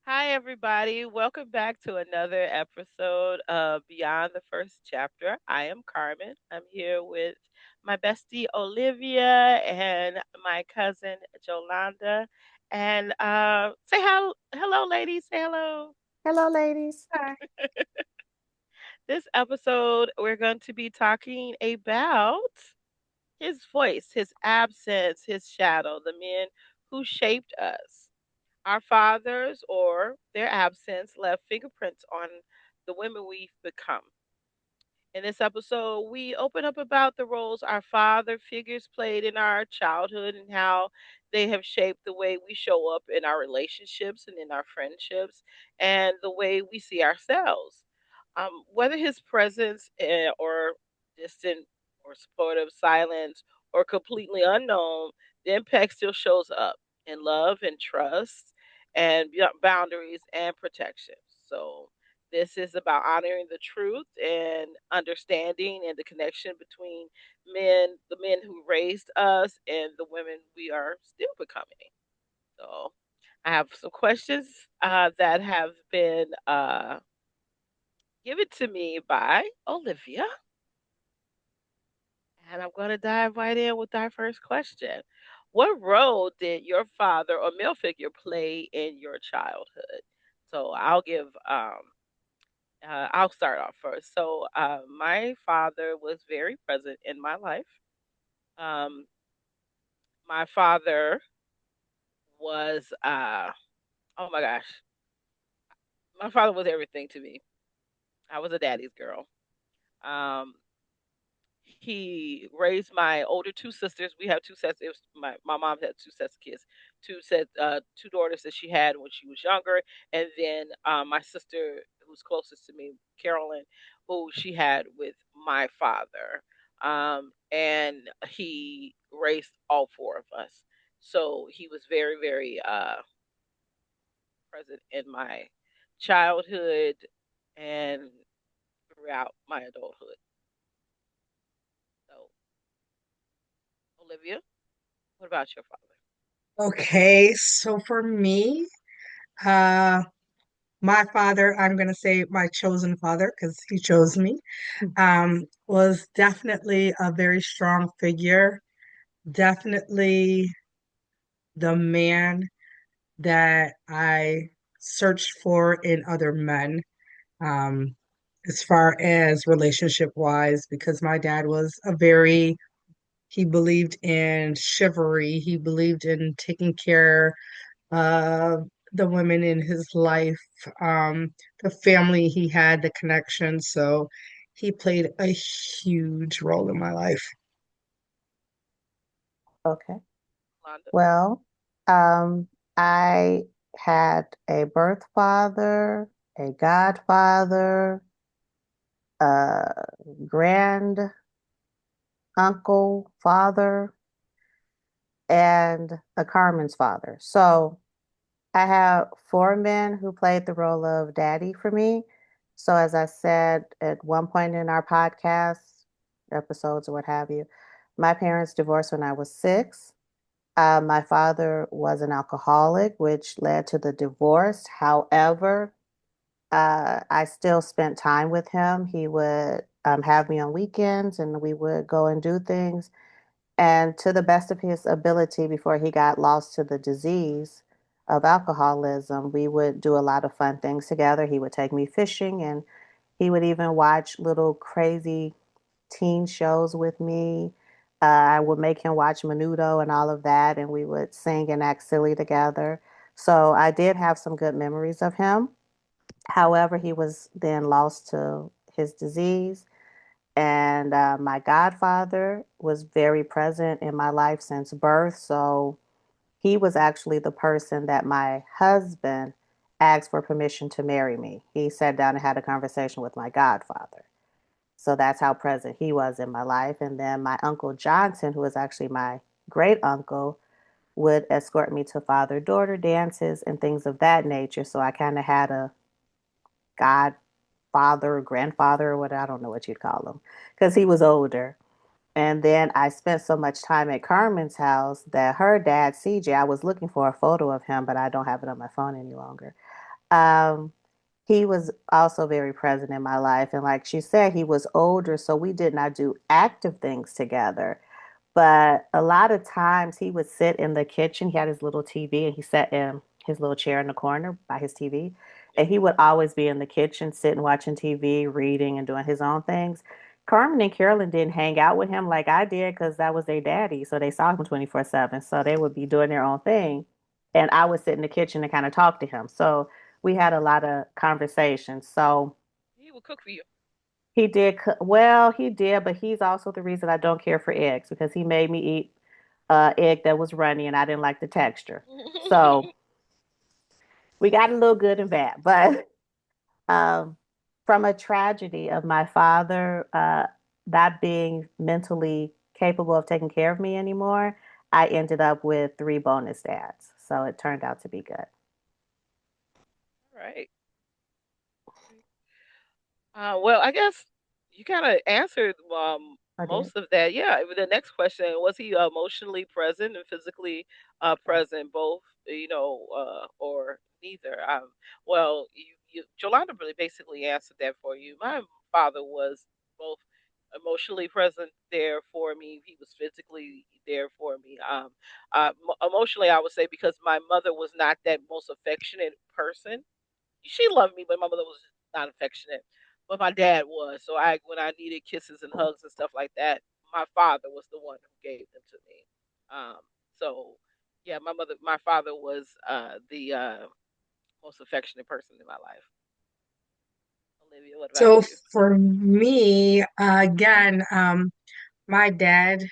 Hi, everybody. Welcome back to another episode of Beyond the First Chapter. I am Carmen. I'm here with my bestie Olivia and my cousin Jolonda. And say hello, ladies. Say hello. Hello, ladies. Hi. This episode, we're going to be talking about his voice, his absence, his shadow, the men who shaped us. Our fathers or their absence left fingerprints on the women we've become. In this episode, we open up about the roles our father figures played in our childhood and how they have shaped the way we show up in our relationships and in our friendships and the way we see ourselves. Whether his presence or distant or supportive silence or completely unknown, the impact still shows up in love and trust and boundaries and protection. So, this is about honoring the truth and understanding and the connection between the men who raised us, and the women we are still becoming. So, I have some questions that have been given to me by Olivia, and I'm going to dive right in with our first question. What role did your father or male figure play in your childhood? So, I'll start off first. So, my father was very present in my life. Um, my father was, oh my gosh, my father was everything to me. I was a daddy's girl. Um, he raised my older two sisters. We have two sets. It was my mom had two sets of kids, two daughters that she had when she was younger, and then my sister who's closest to me, Carolyn, who she had with my father. And he raised all four of us. So he was very, very present in my childhood and throughout my adulthood. So, Olivia, what about your father? Okay, so for me, uh, my father, I'm going to say my chosen father because he chose me, was definitely a very strong figure. Definitely the man that I searched for in other men, um, as far as relationship wise, because my dad was he believed in chivalry. He believed in taking care uh, the women in his life, the family he had, the connection. So he played a huge role in my life. Okay. Londa? Well, I had a birth father, a godfather, a grand uncle, father, and a Carmen's father. So I have four men who played the role of daddy for me. So as I said at one point in our podcast, episodes or what have you, my parents divorced when I was 6. My father was an alcoholic, which led to the divorce. However, I still spent time with him. He would have me on weekends and we would go and do things. And to the best of his ability, before he got lost to the disease of alcoholism, we would do a lot of fun things together. He would take me fishing and he would even watch little crazy teen shows with me. I would make him watch Menudo and all of that, and we would sing and act silly together. So I did have some good memories of him. However, he was then lost to his disease. And my godfather was very present in my life since birth. So he was actually the person that my husband asked for permission to marry me. He sat down and had a conversation with my godfather. So that's how present he was in my life. And then my uncle Johnson, who was actually my great uncle, would escort me to father daughter dances and things of that nature. So I kind of had a godfather, grandfather, or what I don't know what you'd call him, because he was older. And then I spent so much time at Carmen's house that her dad, CJ, I was looking for a photo of him, but I don't have it on my phone any longer. Um, he was also very present in my life. And like she said, he was older, so we did not do active things together. But a lot of times he would sit in the kitchen. He had his little TV and he sat in his little chair in the corner by his TV. And he would always be in the kitchen, sitting, watching TV, reading, and doing his own things. Carmen and Carolyn didn't hang out with him like I did because that was their daddy. So they saw him 24/7. So they would be doing their own thing. And I would sit in the kitchen and kind of talk to him. So we had a lot of conversations. So He will cook for you. he did, well, he did, but he's also the reason I don't care for eggs because he made me eat egg that was runny and I didn't like the texture. So we got a little good and bad. But um, from a tragedy of my father not being mentally capable of taking care of me anymore, I ended up with three bonus dads. So it turned out to be good. Right. Well, I guess you kind of answered I did. most of that. Yeah. The next question, was he emotionally present and physically present, both, or neither? Well, Jolanda really basically answered that for you. My father was both emotionally present there for me. He was physically there for me. Emotionally, I would say because my mother was not that most affectionate person. She loved me, but my mother was not affectionate. But my dad was. So when I needed kisses and hugs and stuff like that, my father was the one who gave them to me. Um, so yeah, my father was the most affectionate person in my life. Olivia, what about So you? for me, again, my dad,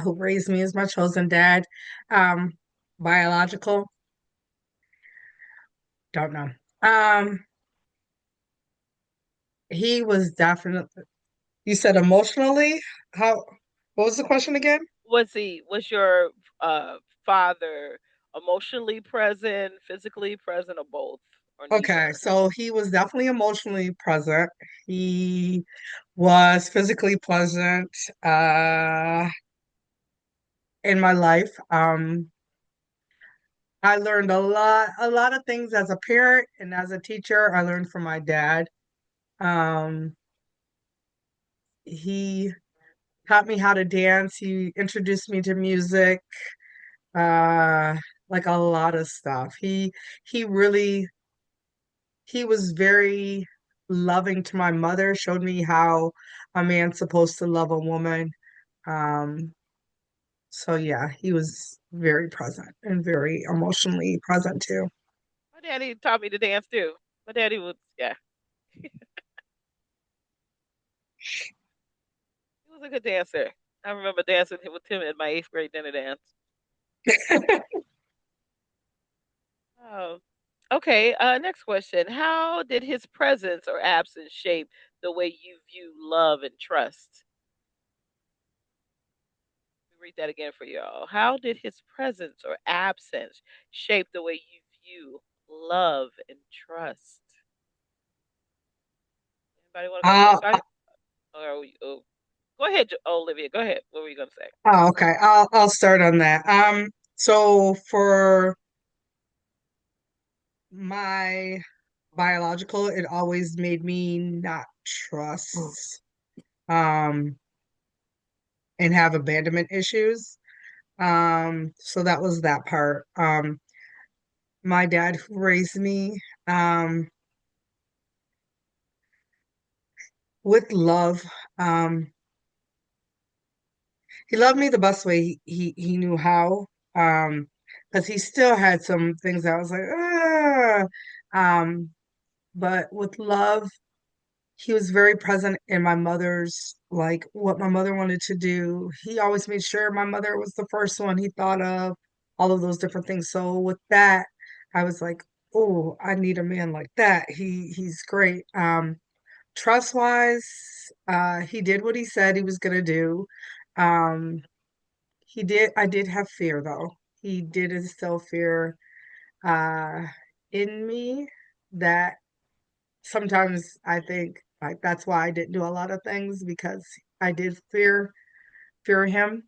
who raised me, is my chosen dad. Um, biological, don't know. Um, he was definitely, you said emotionally? How, what was the question again? Was your father emotionally present, physically present, or both, or Okay, neither? so he was definitely emotionally present. He was physically present uh in my life. I learned a lot of things as a parent and as a teacher. I learned from my dad. Um, he taught me how to dance. He introduced me to music, uh, like a lot of stuff. He really he was very loving to my mother, showed me how a man's supposed to love a woman. Um, so yeah, he was very present and very emotionally present too. My daddy taught me to dance too. My daddy was, yeah, he was a good dancer. I remember dancing with him at my eighth grade dinner dance. Oh, okay. Next question. How did his presence or absence shape the way you view love and trust? Let me read that again for y'all. How did his presence or absence shape the way you view love and trust? Anybody want to go Uh, first? Oh, go ahead, Olivia. Go ahead. What were you going to say? oh, okay. I'll start on that. So for my biological, it always made me not Mm. trust um and have abandonment issues. So that was that part. My dad who raised me um with love. Um, he loved me the best way he knew how. Because he still had some things that I was like, ah. Um, but with love, he was very present in my mother's, like what my mother wanted to do. He always made sure my mother was the first one he thought of, all of those different things. So with that, I was like, oh, I need a man like that. He's great. Trust wise, he did what he said he was gonna do. Um, I did have fear though. He did instill fear uh in me that sometimes I think like that's why I didn't do a lot of things because I did fear him.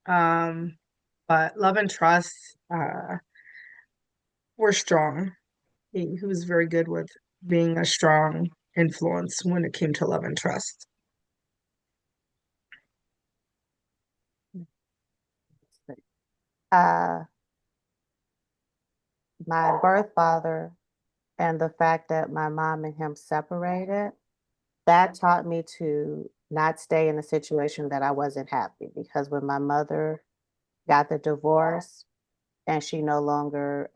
But love and trust were strong. he was very good with being a strong influence when it came to love and trust. Uh, my birth father and the fact that my mom and him separated, that taught me to not stay in a situation that I wasn't happy because when my mother got the divorce and she no longer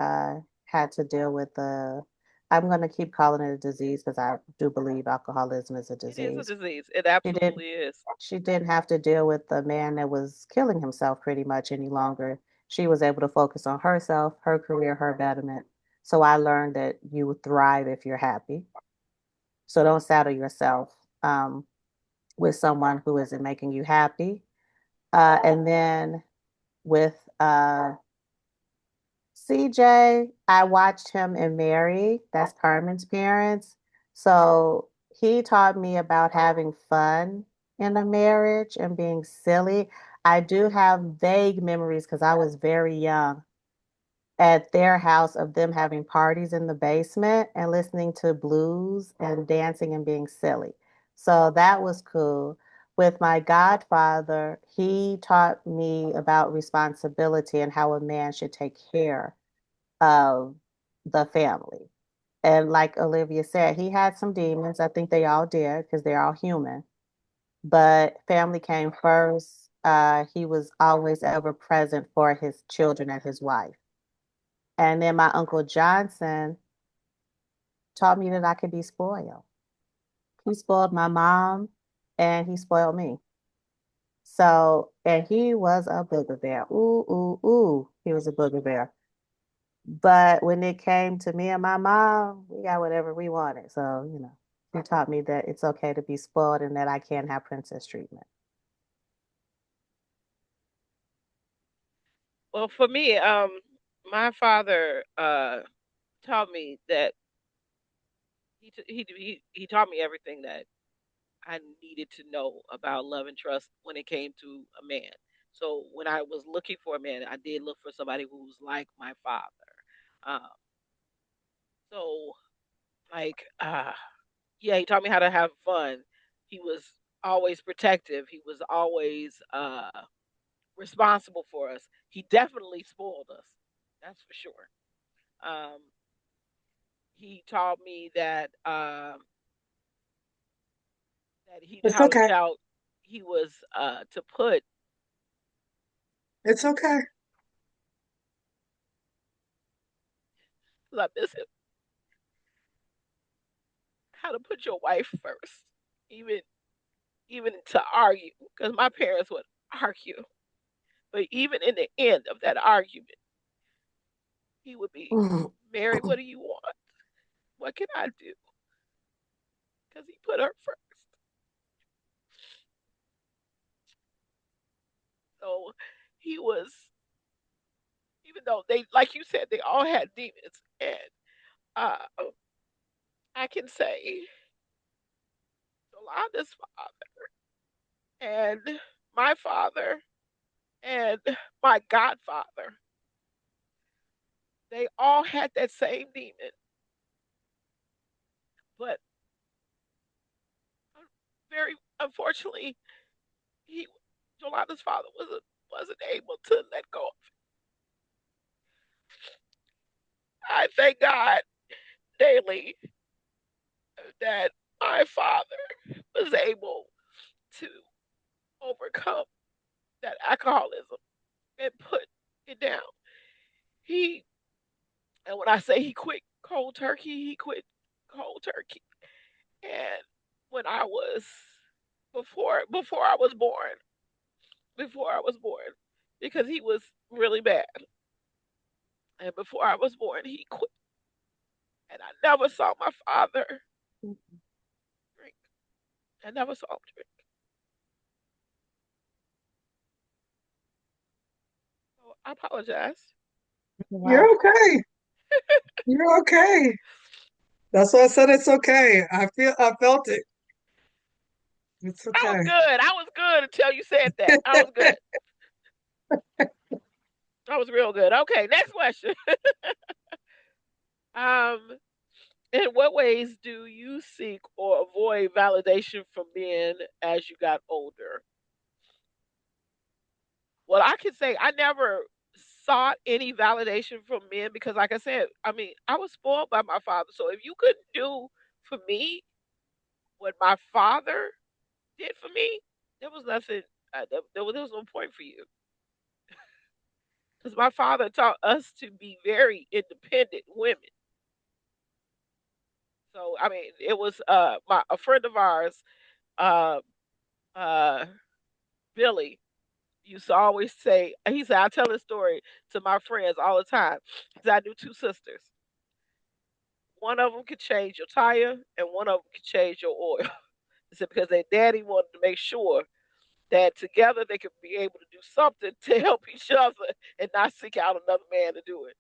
had to deal with the, I'm going to keep calling it a disease because I do believe alcoholism is a It is a disease. disease. It She did absolutely is. she didn't have to deal with the man that was killing himself pretty much any longer. She was able to focus on herself, her career, her betterment. So I learned that you thrive if you're happy. So don't saddle yourself with someone who isn't making you happy. And then with CJ, I watched him and Mary, that's Carmen's parents. So he taught me about having fun in a marriage and being silly. I do have vague memories because I was very young at their house of them having parties in the basement and listening to blues and dancing and being silly. So that was cool. With my godfather, he taught me about responsibility and how a man should take care of the family. And like Olivia said, he had some demons. I think they all did because they're all human. But family came first. He was always ever present for his children and his wife. And then my Uncle Johnson taught me that I could be spoiled. He spoiled my mom and he spoiled me. So, and he was a booger bear. Ooh, ooh, ooh. He was a booger bear. But when it came to me and my mom, we got whatever we wanted. So, he taught me that it's okay to be spoiled and that I can have princess treatment. Well, for me, my father taught me that he taught me everything that I needed to know about love and trust when it came to a man. So when I was looking for a man, I did look for somebody who was like my father. Um, so like yeah, he taught me how to have fun. He was always protective. He was always responsible for us. He definitely spoiled us. That's for sure. Um, he taught me that he It's how he okay. taught he was to put. It's okay. I miss him. How to put your wife first, even even to argue, because my parents would argue. But even in the end of that argument, he would be, Mary, what do you want? What can I do? Because he put her first. So he was, even though they, like you said, they all had demons. And uh, I can say Yolanda's father and my father and my godfather, they all had that same demon. But very unfortunately, he Yolanda's father wasn't able to let go. I thank God daily that my father was able to overcome that alcoholism and put it down. He and when I say he quit cold turkey, he quit cold turkey. And when I was before I was born, before I was born, because he was really bad. And before I was born, he quit. And I never saw my father drink. I never saw him drink. So I apologize. You're Wow. okay. You're okay. That's why I said it's okay. I felt it. It's I was okay. good. I was good until you said that. I was good. I was real good. Okay, next question. In what ways do you seek or avoid validation from men as you got older? Well, I can say I never sought any validation from men because, like I said, I mean, I was spoiled by my father. So if you couldn't do for me what my father did for me, there was nothing. There was no point for you because my father taught us to be very independent women. So I mean, it was a friend of ours, uh, uh, Billy, used to always say. He said, I tell this story to my friends all the time because I knew two sisters. One of them could change your tire, and one of them could change your oil. He said because their daddy wanted to make sure that together they could be able to do something to help each other and not seek out another man to do it.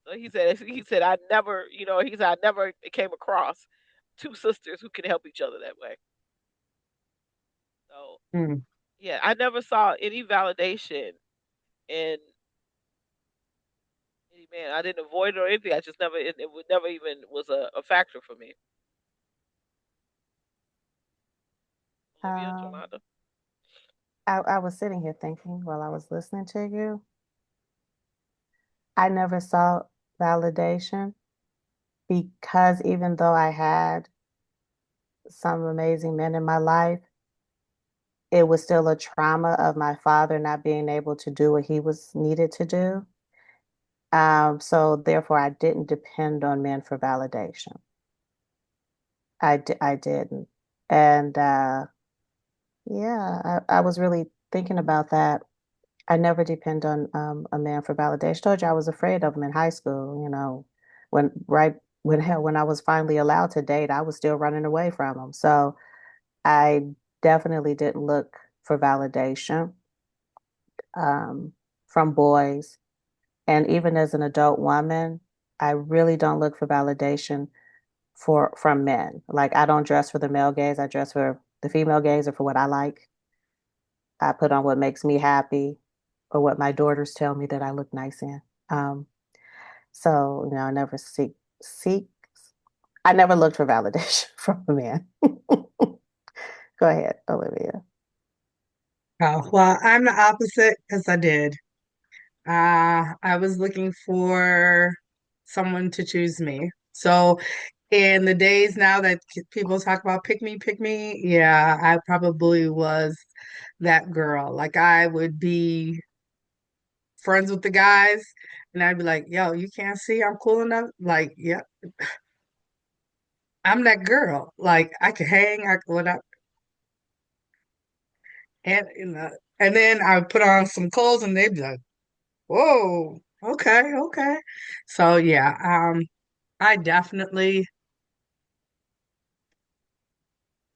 So he said I never, he said I never came across two sisters who can help each other that way. So Hmm. yeah, I never saw any validation in any man. I didn't avoid it or anything. I just never it would never even was a factor for me. Olivia, Um, Jolonda. I was sitting here thinking while I was listening to you. I never saw validation because even though I had some amazing men in my life, it was still a trauma of my father not being able to do what he was needed to do. So therefore, I didn't depend on men for validation. I didn't. And yeah, I was really thinking about that. I never depend on a man for validation. I told you I was afraid of him in high school, when right when hell when I was finally allowed to date, I was still running away from him. So I definitely didn't look for validation um, from boys. And even as an adult woman, I really don't look for validation from men. Like I don't dress for the male gaze, I dress for the female gaze or for what I like. I put on what makes me happy or what my daughters tell me that I look nice in. Um, so I never seek I never looked for validation from a man. Go ahead, Olivia. Oh, well, I'm the opposite because I did. I was looking for someone to choose me. So in the days now that people talk about pick me, yeah, I probably was that girl. Like I would be friends with the guys and I'd be like, yo, you can't see I'm cool enough? Like, yeah, I'm that girl. Like I could hang, I could whatever. And then I would put on some clothes and they'd be like, whoa, okay, okay. So yeah, I definitely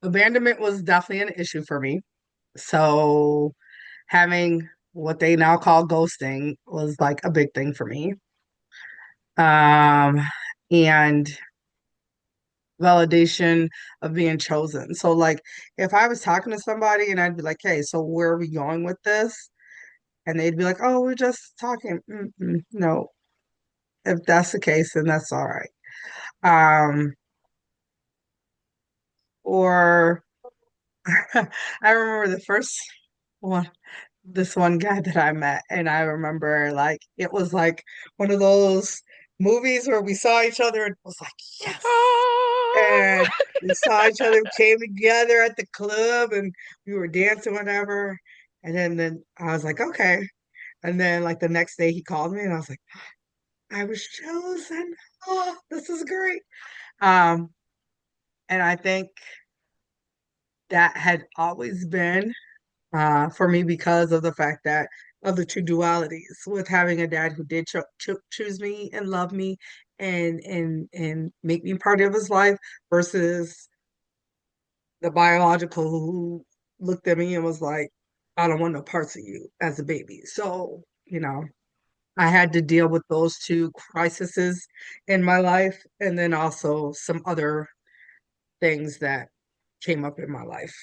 abandonment was definitely an issue for me. So having what they now call ghosting was like a big thing for me. Um, and validation of being chosen. So like if I was talking to somebody and I'd be like, "Hey, so where are we going with this?" And they'd be like, "Oh, we're just talking." Mm-mm, no, if that's the case, then that's all right. Or I remember the first one, this one guy that I met, and I remember like it was like one of those movies where we saw each other and it was like, yes. And Oh, we saw each other, came together at the club and we were dancing, whatever. And then I was like, okay. And then like the next day he called me and I was like, I was chosen. Oh, this is great. Um, and I think that had always been for me because of the fact that of the two dualities with having a dad who did choose me and love me and make me part of his life versus the biological who looked at me and was like, I don't want no parts of you as a baby. So, I had to deal with those two crises in my life and then also some other things that came up in my life.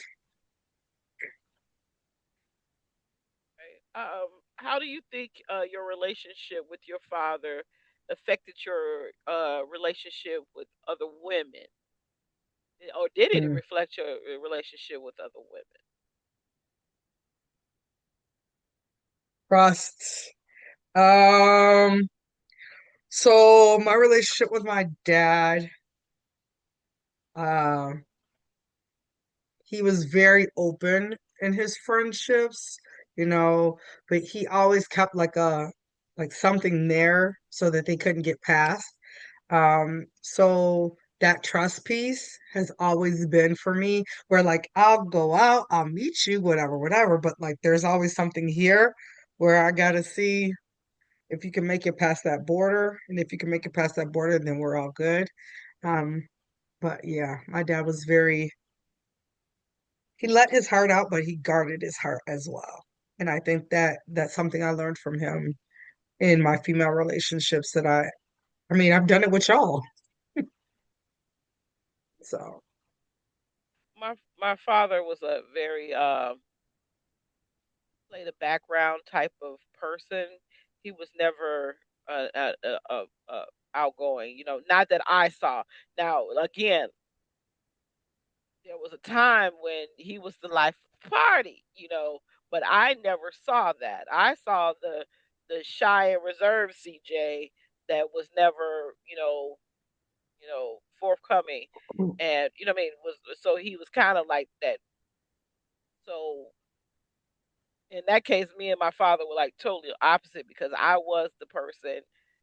how do you think your relationship with your father affected your relationship with other women, or did it Hmm. reflect your relationship with other women? Trust. Um, so my relationship with my dad, uh, he was very open in his friendships, you know, but he always kept like something there so that they couldn't get past. So that trust piece has always been for me where like I'll go out, I'll meet you, whatever, whatever, but like there's always something here where I gotta see if you can make it past that border, and if you can make it past that border, then we're all good. Um, but yeah, my dad was very, he let his heart out, but he guarded his heart as well. And I think that that's something I learned from him in my female relationships that I mean, I've done it with y'all. So, My father was a very played a background type of person. He was never outgoing. You know, not that I saw. Now, again, there was a time when he was the life of the party. You know, but I never saw that. I saw the shy and reserved CJ that was never, forthcoming, and what I mean, was so he was kind of like that. So in that case, me and my father were like totally opposite because I was the person.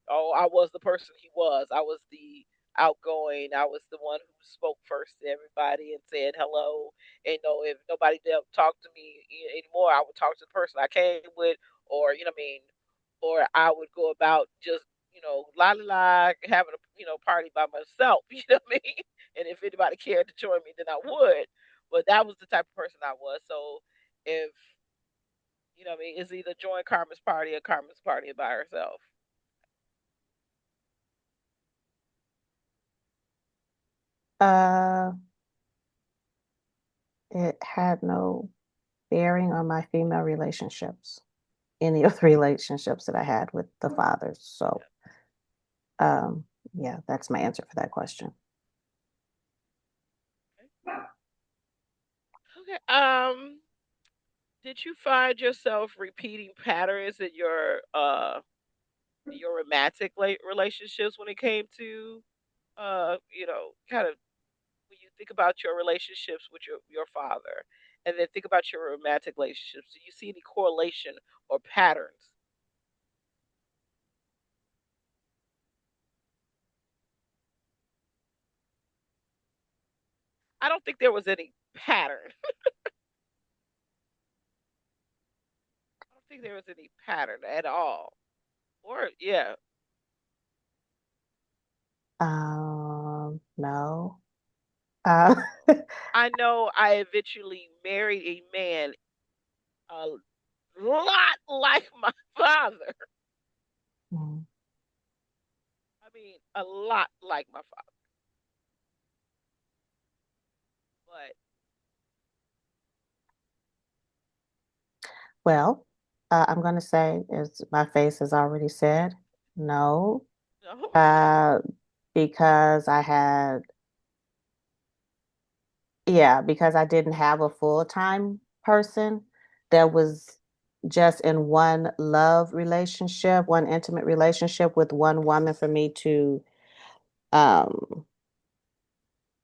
Oh, I was the person he was. I was the outgoing. I was the one who spoke first to everybody and said hello. And if nobody talked to me anymore, I would talk to the person I came with, or what I mean, or I would go about just la la la having a party by myself. You know what I mean? And if anybody cared to join me, then I would. But that was the type of person I was. So if what I mean? It's either join Carmen's party or Carmen's party by herself. Uh, it had no bearing on my female relationships, any of the relationships that I had with the fathers. So, um, yeah, that's my answer for that question. Okay. Did you find yourself repeating patterns in your romantic relationships when it came to kind of when you think about your relationships with your father, and then think about your romantic relationships? Do you see any correlation or patterns? I don't think there was any pattern. I don't think there was any pattern at all. Or yeah, No. Uh, I know I eventually married a man a lot like my father. mm, I mean, a lot like my father. But well, I'm going to say, as my face has already said, no, no, uh, because because I didn't have a full-time person that was just in one love relationship, one intimate relationship with one woman for me to um,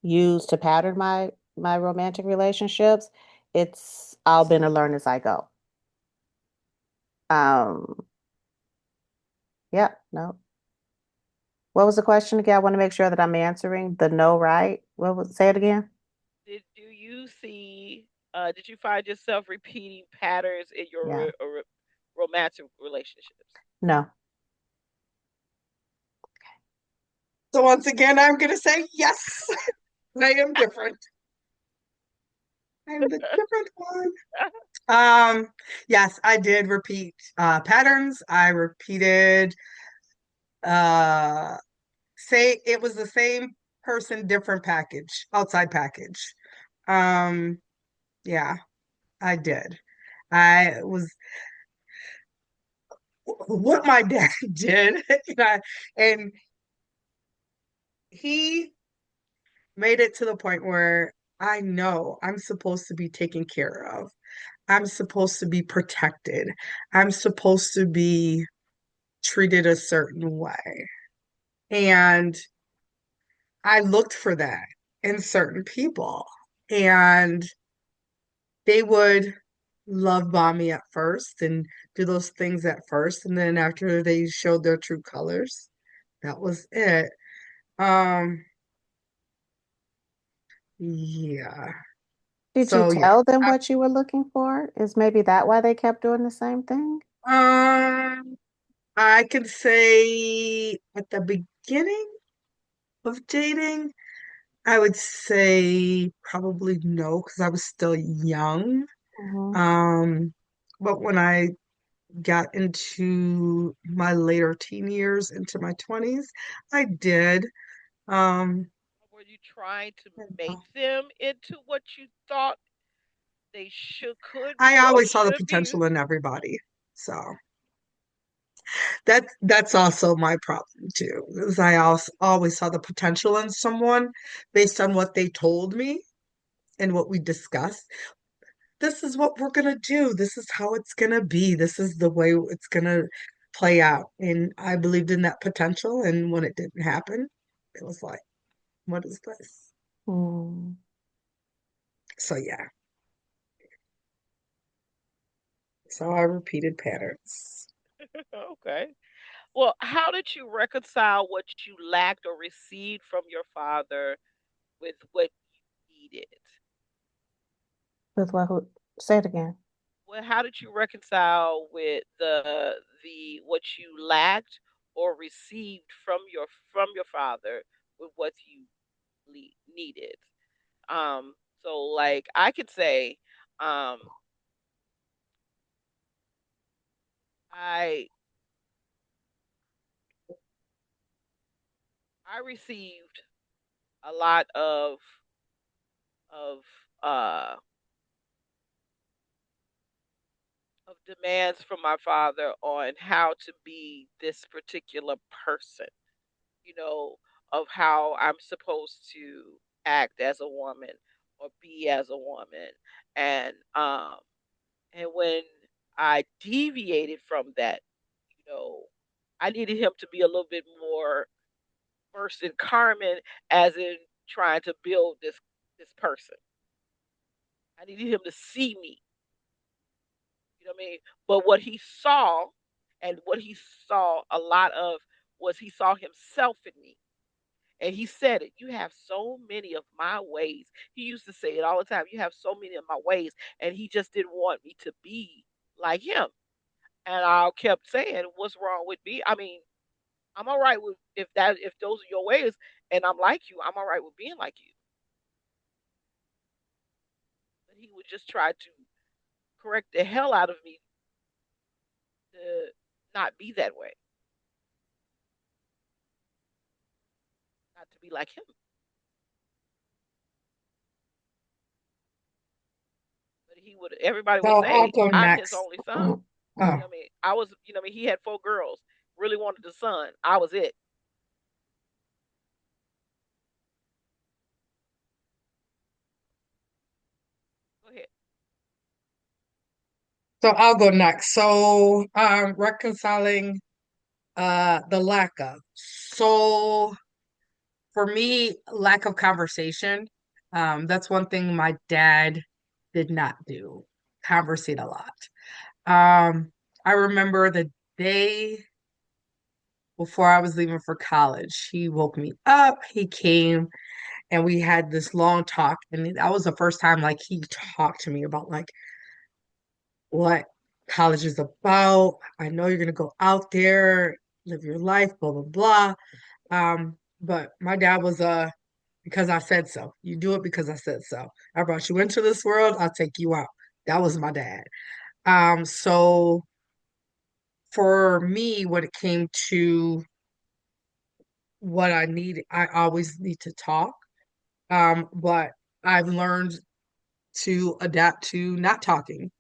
use to pattern my romantic relationships. It's all been a learn as I go. Um, yeah, no. What was the question again? I want to make sure that I'm answering the no, right? Say it again? do you see? Did you find yourself repeating patterns in your Yeah. romantic relationships? No. so once again, I'm gonna say yes. I am different. I'm the different one. Yes, I did repeat patterns. I repeated uh say it was the same person, different package, outside package. Um, yeah, I did. I was what my dad did, and he made it to the point where I know I'm supposed to be taken care of. I'm supposed to be protected. I'm supposed to be treated a certain way. And I looked for that in certain people. And they would love bomb me at first and do those things at first. And then after they showed their true colors, that was it. Um, yeah. Did you So yeah. tell them what you were looking for? Is maybe that why they kept doing the same thing? Um, I can say at the beginning of dating, I would say probably no, because I was still young. Hmm. Um, but when I got into my later teen years, into my 20s, I did. Um, Were you trying to make them into what you thought they could I be or always saw the should be? potential in everybody. So that's also my problem too, is I also always saw the potential in someone based on what they told me and what we discussed. This is what we're gonna do. This is how it's gonna be. This is the way it's gonna play out. And I believed in that potential. And when it didn't happen, it was like, what is this? Mm. So yeah. So I repeated patterns. Okay. Well, how did you reconcile what you lacked or received from your father with what you needed? With what? Who? Say it again. Well, how did you reconcile with the what you lacked or received from your father with what you needed? So like I could say, um, I I received a lot of uh of demands from my father on how to be this particular person, you know, of how I'm supposed to act as a woman or be as a woman. And and when I deviated from that, you know, I needed him to be a little bit more versed in Carmen as in trying to build this person. I needed him to see me. You know what I mean? But what he saw and what he saw a lot of was he saw himself in me. And he said it, you have so many of my ways. He used to say it all the time. You have so many of my ways. And he just didn't want me to be like him. And I kept saying, what's wrong with me? I mean, I'm all right with if those are your ways and I'm like you, I'm all right with being like you. But he would just try to correct the hell out of me to not be that way, not to be like him. But he would everybody So would I'll say, go I'm his next. only son. Mm. Oh, You know what I mean? I was, you know what I mean, he had four girls, really wanted the son. I was it. Go ahead. so I'll go next. So reconciling the lack of. So for me, lack of conversation. That's one thing my dad did not do. Conversate a lot. I remember the day before I was leaving for college, he woke me up. He came and we had this long talk, and that was the first time like he talked to me about like what college is about. I know you're gonna go out there, live your life, blah blah blah. But my dad was because I said so. You do it because I said so. I brought you into this world, I'll take you out. That was my dad. So for me, when it came to what I need, I always need to talk. But I've learned to adapt to not talking,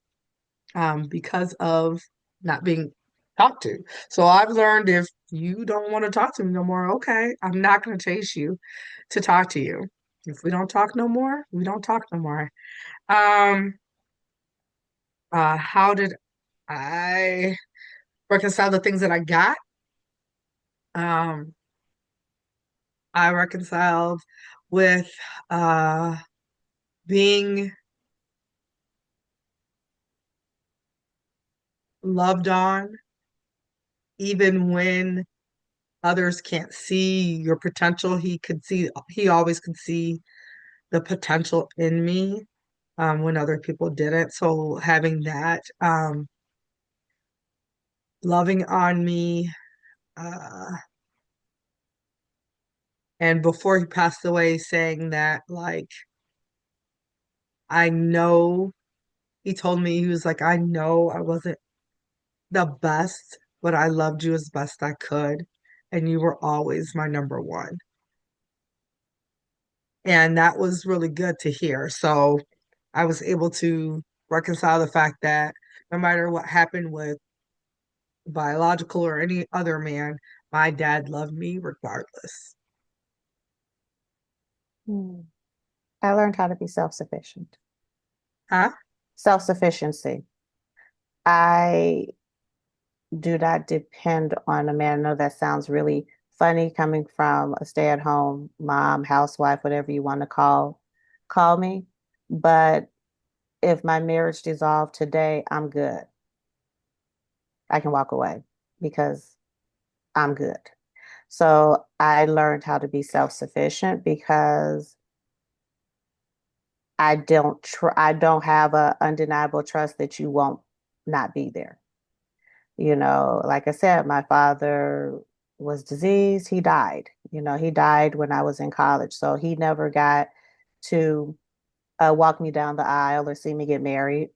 because of not being talk to. So I've learned if you don't want to talk to me no more, okay, I'm not going to chase you to talk to you. If we don't talk no more, we don't talk no more. Um, how did I reconcile the things that I got? Um, I reconciled with being loved on, even when others can't see your potential. He always could see the potential in me when other people didn't. So having that, loving on me, uh, and before he passed away, saying that, like, I know, he told me, he was like, I know I wasn't the best, but I loved you as best I could. And you were always my number one. And that was really good to hear. So I was able to reconcile the fact that no matter what happened with biological or any other man, my dad loved me regardless. Hmm. I learned how to be self-sufficient. Huh? Self-sufficiency. I do not depend on a man. I know that sounds really funny coming from a stay-at-home mom, housewife, whatever you want to call me. But if my marriage dissolved today, I'm good. I can walk away because I'm good. So I learned how to be self-sufficient because I don't have a undeniable trust that you won't not be there. You know, like I said, my father was diseased. He died. You know, he died when I was in college. So he never got to walk me down the aisle or see me get married.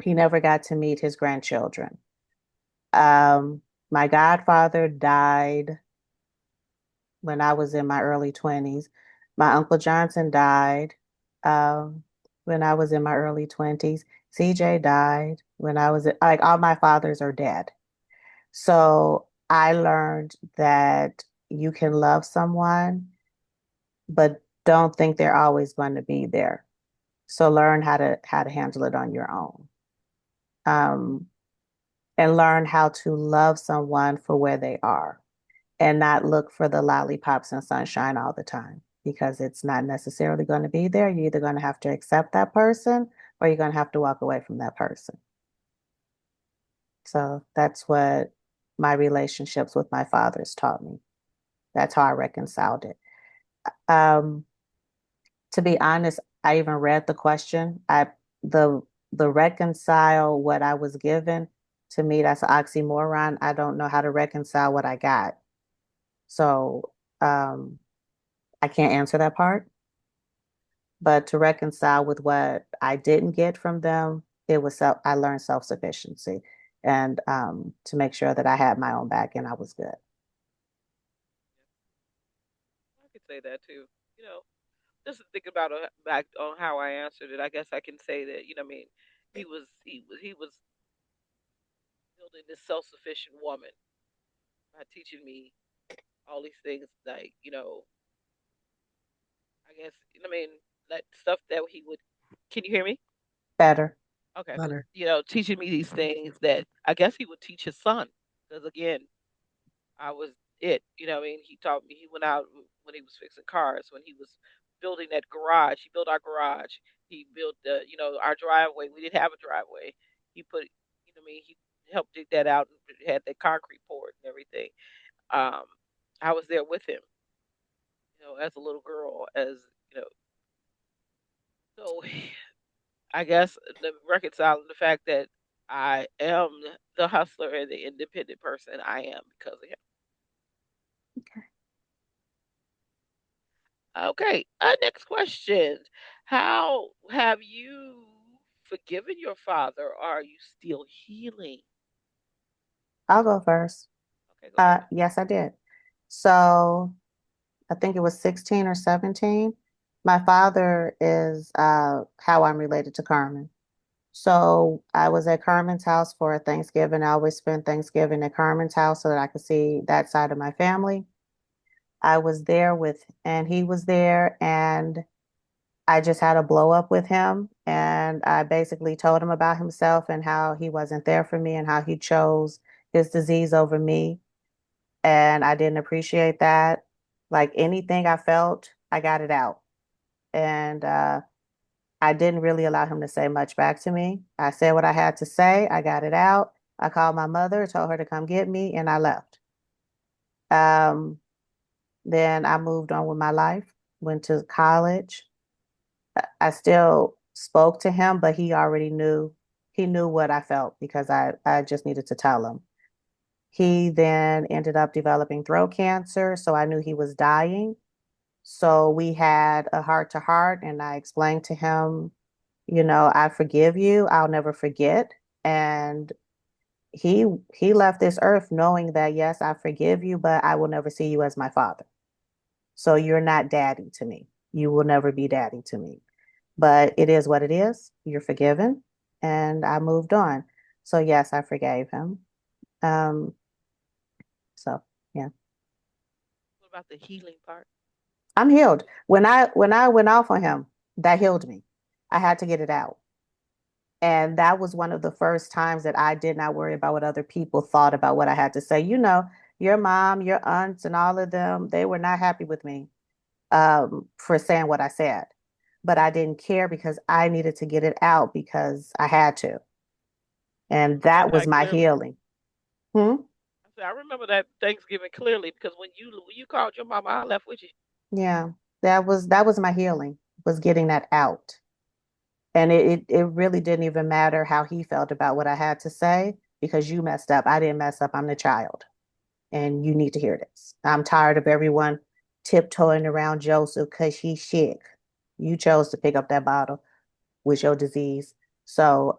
He never got to meet his grandchildren. Um, my godfather died when I was in my early 20s. My Uncle Johnson died when I was in my early 20s. CJ died when I was like all my fathers are dead. So I learned that you can love someone, but don't think they're always going to be there. So learn how to handle it on your own. Um, and learn how to love someone for where they are and not look for the lollipops and sunshine all the time because it's not necessarily going to be there. You're either going to have to accept that person or you're going to have to walk away from that person. So that's what my relationships with my fathers taught me. That's how I reconciled it. Um, to be honest, I even read the question. The the reconcile what I was given, to me that's an oxymoron. I don't know how to reconcile what I got. So I can't answer that part. But to reconcile with what I didn't get from them, I learned self-sufficiency and to make sure that I had my own back and I was good. I could say that too. You know, just to think about back on how I answered it. I guess I can say that I mean, he was building this self-sufficient woman by teaching me all these things like I guess I mean that stuff that he would. Can you hear me? Better. Okay. Better. Teaching me these things that I guess he would teach his son. Because again, I was it. I mean, he taught me. He went out when he was fixing cars. When he was building that garage, he built our garage. He built our driveway. We didn't have a driveway. He put, I mean, he helped dig that out and had that concrete poured and everything. Um, I was there with him, as a little girl, as you know. So I guess reconciling the fact that I am the hustler and the independent person I am because of him. Okay, next question. How have you forgiven your father or are you still healing? I'll go first. Okay, go ahead. Yes, I did. So I think it was 16 or 17. My father is how I'm related to Carmen. So I was at Carmen's house for Thanksgiving. I always spend Thanksgiving at Carmen's house so that I could see that side of my family. I was there with, and he was there, and I just had a blow up with him. And I basically told him about himself and how he wasn't there for me and how he chose his disease over me. And I didn't appreciate that. Like anything I felt, I got it out. And I didn't really allow him to say much back to me. I said what I had to say, I got it out. I called my mother, told her to come get me, and I left. Um, then I moved on with my life, went to college. I still spoke to him, but he already knew, he knew what I felt because I just needed to tell him. He then ended up developing throat cancer, so I knew he was dying. So we had a heart to heart, and I explained to him, I forgive you. I'll never forget. And he he left this earth knowing that yes, I forgive you, but I will never see you as my father. So you're not daddy to me. You will never be daddy to me. But it is what it is. You're forgiven. And I moved on. So yes, I forgave him. Um, so yeah. What about the healing part? I'm healed. When I went off on him, that healed me. I had to get it out. And that was one of the first times that I did not worry about what other people thought about what I had to say. Your mom, your aunts, and all of them, they were not happy with me for saying what I said. But I didn't care because I needed to get it out because I had to. And I remember that was that my clearly. healing. Hmm? I said I remember that Thanksgiving clearly because when you called your mama, I left with you. Yeah. That was my healing, was getting that out. And it really didn't even matter how he felt about what I had to say because you messed up. I didn't mess up. I'm the child. And you need to hear this. I'm tired of everyone tiptoeing around Joseph because he's sick. You chose to pick up that bottle with your disease. So,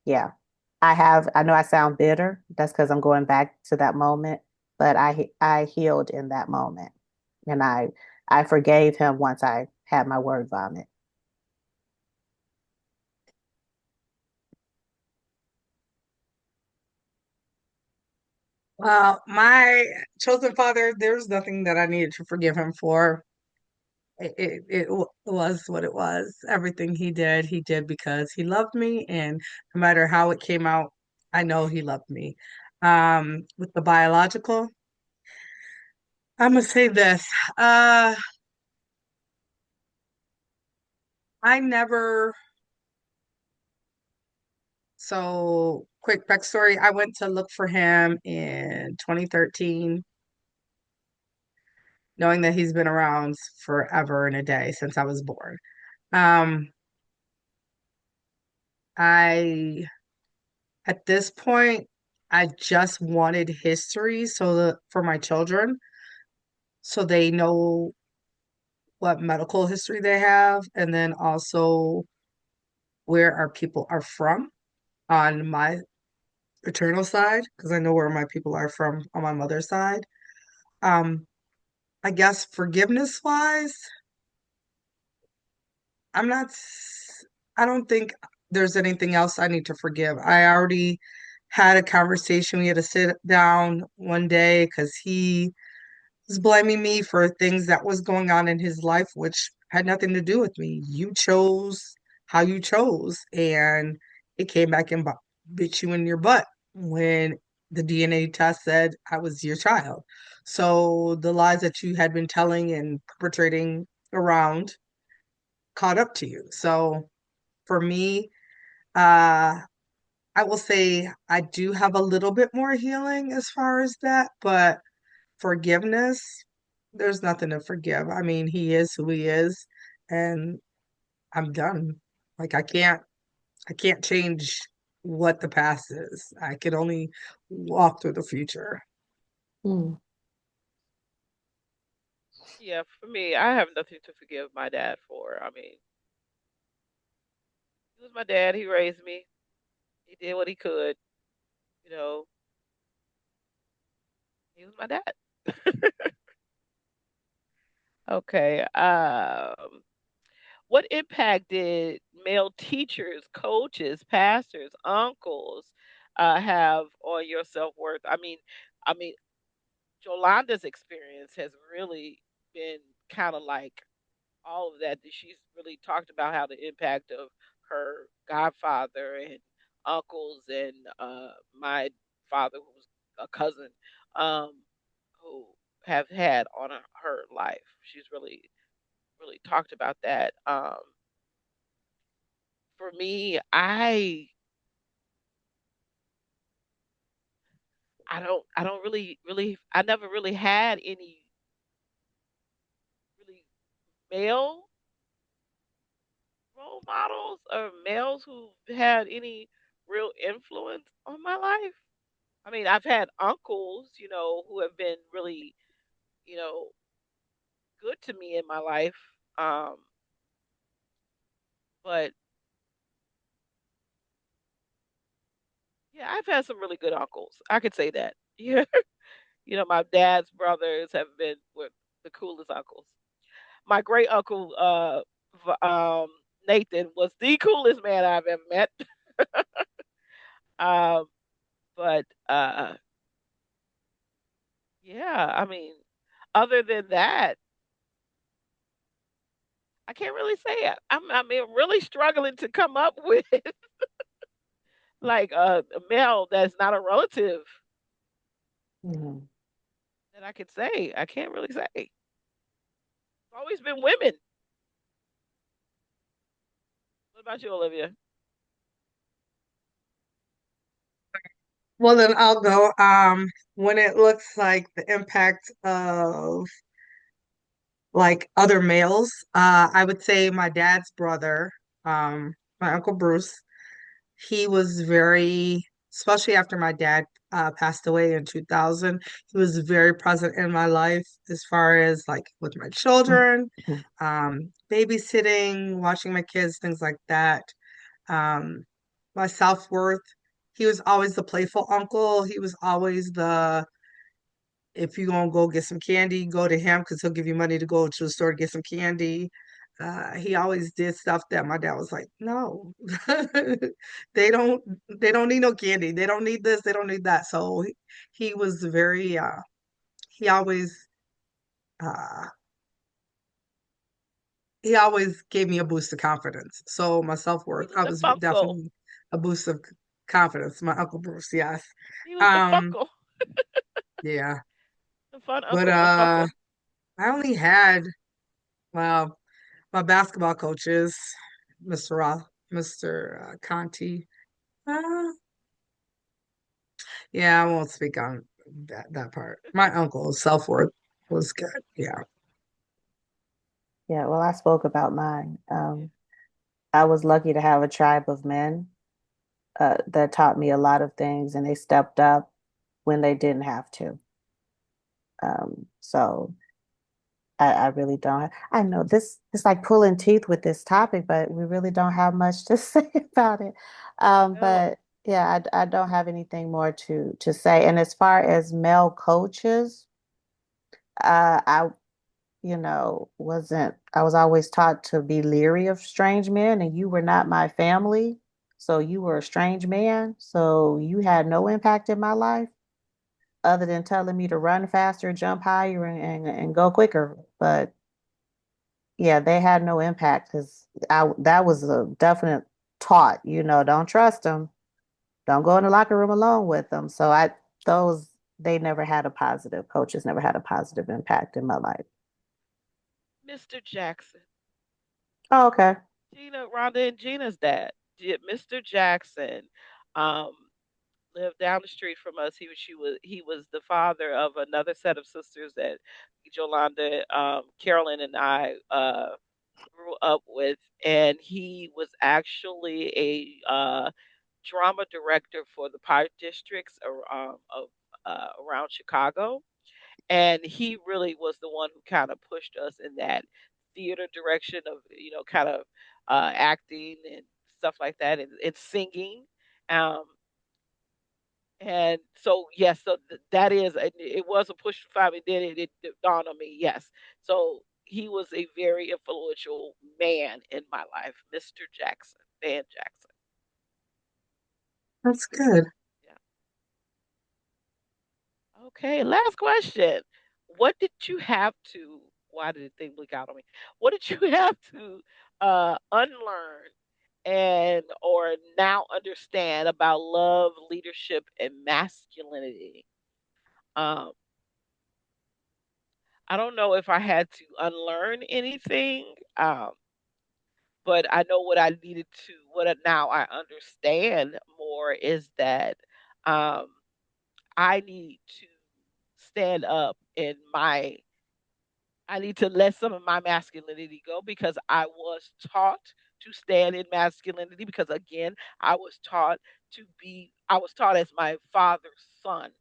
yeah, I know I sound bitter. That's because I'm going back to that moment, but I healed in that moment. And I forgave him once I had my word vomit. Well, my chosen father, there's nothing that I needed to forgive him for. It was what it was. Everything he did because he loved me, and no matter how it came out, I know he loved me. With the biological, I'm gonna say this. Uh, I never. So, quick backstory. I went to look for him in 2013, knowing that he's been around forever and a day since I was born. Um, I At this point, I just wanted history so that for my children, so they know what medical history they have, and then also where our people are from on my paternal side, because I know where my people are from on my mother's side. Um, I guess forgiveness wise, I'm not, I don't think there's anything else I need to forgive. I already had a conversation. We had to sit down one day because he was blaming me for things that was going on in his life, which had nothing to do with me. You chose how you chose, and it came back and bit you in your butt when the DNA test said I was your child. So the lies that you had been telling and perpetrating around caught up to you. So for me, uh, I will say I do have a little bit more healing as far as that, but forgiveness, there's nothing to forgive. I mean, he is who he is, and I'm done. Like I can't change what the past is. I can only walk through the future. Hmm. Yeah, for me, I have nothing to forgive my dad for. I mean, he was my dad. He raised me. He did what he could. You know, he was my dad. Okay. What impact did male teachers, coaches, pastors, uncles have on your self worth? I mean, Jolanda's experience has really been kind of like all of that. That she's really talked about how the impact of her godfather and uncles and my father, who was a cousin, um, who have had on her life. She's really talked about that. For me, I don't really I never really had any really male role models or males who had any real influence on my life. I mean, I've had uncles, who have been really, you know, good to me in my life. But yeah, I've had some really good uncles. I could say that. Yeah. My dad's brothers have been with the coolest uncles. My great uncle Nathan was the coolest man I've ever met. um, but yeah, I mean, other than that, I can't really say it. I mean, really struggling to come up with like a male that's not a relative Mhm. that I could say. I can't really say. It's always been women. What about you, Olivia? Well, then I'll go. When it looks like the impact of like other males, I would say my dad's brother, my Uncle Bruce, he was very, especially after my dad passed away in 2000, he was very present in my life as far as like with my children, babysitting, watching my kids, things like that. Um, my self-worth. He was always the playful uncle. He was always the, if you're gonna go get some candy, go to him because he'll give you money to go to the store to get some candy. He always did stuff that my dad was like, no, they don't they don't need no candy. They don't need this, they don't need that. So he was very he always uh he always gave me a boost of confidence. So my He self-worth, was I the was funkle. definitely a boost of confidence. My Uncle Bruce, yes. He was the Um, funkle. yeah. The fun But uncle, the funkle. I only had, well, my basketball coaches, Mr. Roth, Mr. Conti. Uh, yeah, I won't speak on that part. My uncle's self-worth was good. Yeah. Yeah, well, I spoke about mine. Yeah. I was lucky to have a tribe of men that taught me a lot of things, and they stepped up when they didn't have to. So I really don't. I know this it's like pulling teeth with this topic, but we really don't have much to say about it. No. But yeah, I don't have anything more to say. And as far as male coaches, I wasn't I was always taught to be leery of strange men, and you were not my family, so you were a strange man, so you had no impact in my life other than telling me to run faster, jump higher, and go quicker. But yeah, they had no impact because I that was a definite taught, don't trust them. Don't go in the locker room alone with them. So those they never had a positive coaches never had a positive impact in my life. Mr. Jackson. Oh, okay. Rhonda and Gina's dad. Mr. Jackson um, lived down the street from us. He was the father of another set of sisters that Jolonda, Carolyn, and I grew up with, and he was actually a drama director for the Park districts of around Chicago, and he really was the one who kind of pushed us in that theater direction of kind of acting and stuff like that, and singing. Um, and so yes, so that is it was a push for five, and then it dawned on me, yes. So he was a very influential man in my life, Mr. Jackson, Dan Jackson. That's good. Yeah. Okay, last question. What did you have to, why did they look out on me? What did you have to unlearn and or now understand about love, leadership, and masculinity? Um, I don't know if I had to unlearn anything, but I know what I needed to, now I understand more is that um, I need to stand up in my I need to let some of my masculinity go because I was taught to stand in masculinity because again, I was taught as my father's son.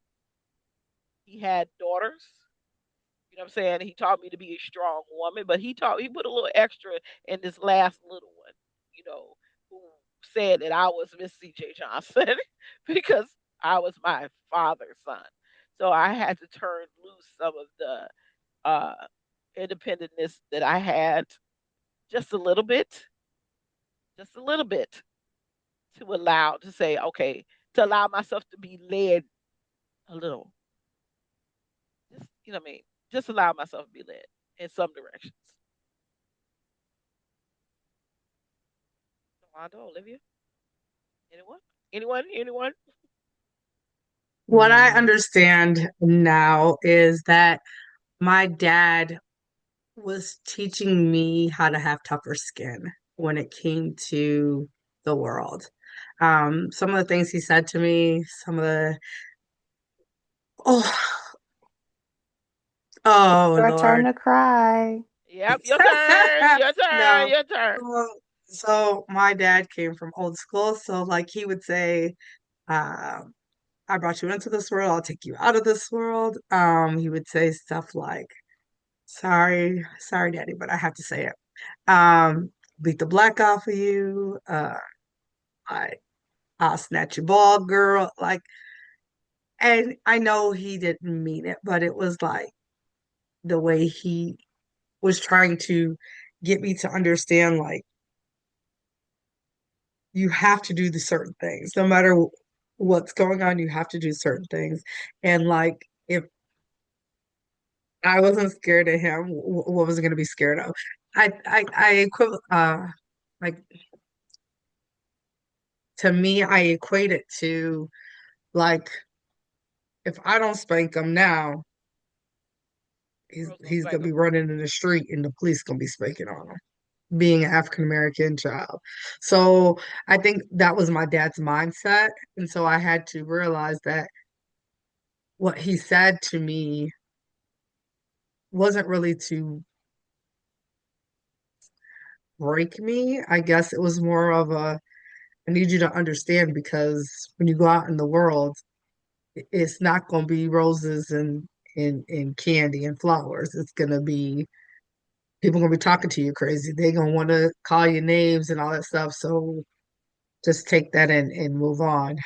He had daughters, you know what I'm saying? He taught me to be a strong woman, but he put a little extra in this last little one, you know, who said that I was Miss CJ Johnson because I was my father's son. So I had to turn loose some of the uh, independentness that I had just a little bit, just a little bit to allow to say, okay, to allow myself to be led a little. Just, you know what I mean? Just allow myself to be led in some directions. Jolonda, Olivia, anyone? Anyone? Anyone? What I Mm. understand now is that my dad was teaching me how to have tougher skin when it came to the world. Some of the things he said to me, some of the oh It's oh your turn Lord. to cry. Yep, your turn, your turn, No. your turn. So, so my dad came from old school, so like he would say, uh, I brought you into this world, I'll take you out of this world. He would say stuff like, sorry, daddy, but I have to say it. Beat the black off of you. I, I'll snatch your ball, girl. Like, and I know he didn't mean it, but it was like the way he was trying to get me to understand, like, you have to do the certain things, no matter what's going on, you have to do certain things. And like, if I wasn't scared of him, what was I going to be scared of? I like to me, I equate it to like if I don't spank him now, World's gonna he's spank gonna them. be running in the street and the police gonna be spanking on him, being an African American child. So I think that was my dad's mindset, and so I had to realize that what he said to me wasn't really to break me. I guess it was more of a I need you to understand because when you go out in the world, it's not going to be roses and candy and flowers. It's going to be people going to be talking to you crazy. They're going to want to call you names and all that stuff. So just take that and move on.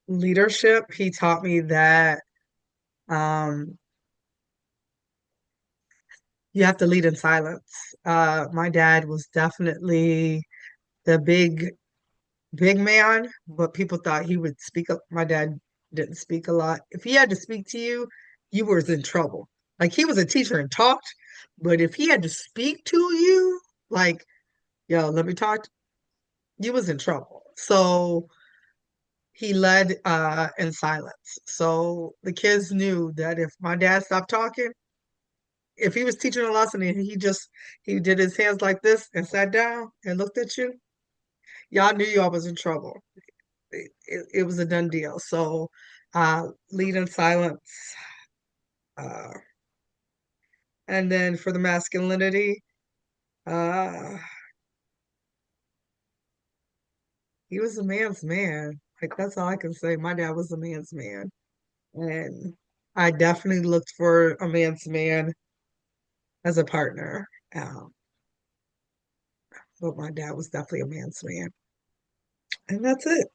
Leadership, he taught me that um, you have to lead in silence. My dad was definitely the big man, but people thought he would speak up. My dad didn't speak a lot. If he had to speak to you, you was in trouble. Like he was a teacher and talked, but if he had to speak to you, like, yo, let me talk, you was in trouble. So he led in silence. So the kids knew that if my dad stopped talking, if he was teaching a lesson and he did his hands like this and sat down and looked at you, y'all knew y'all was in trouble. It was a done deal. So lead in silence. Uh, and then for the masculinity, uh, he was a man's man. Like that's all I can say. My dad was a man's man. And I definitely looked for a man's man as a partner. Um, but my dad was definitely a man's man. And that's it.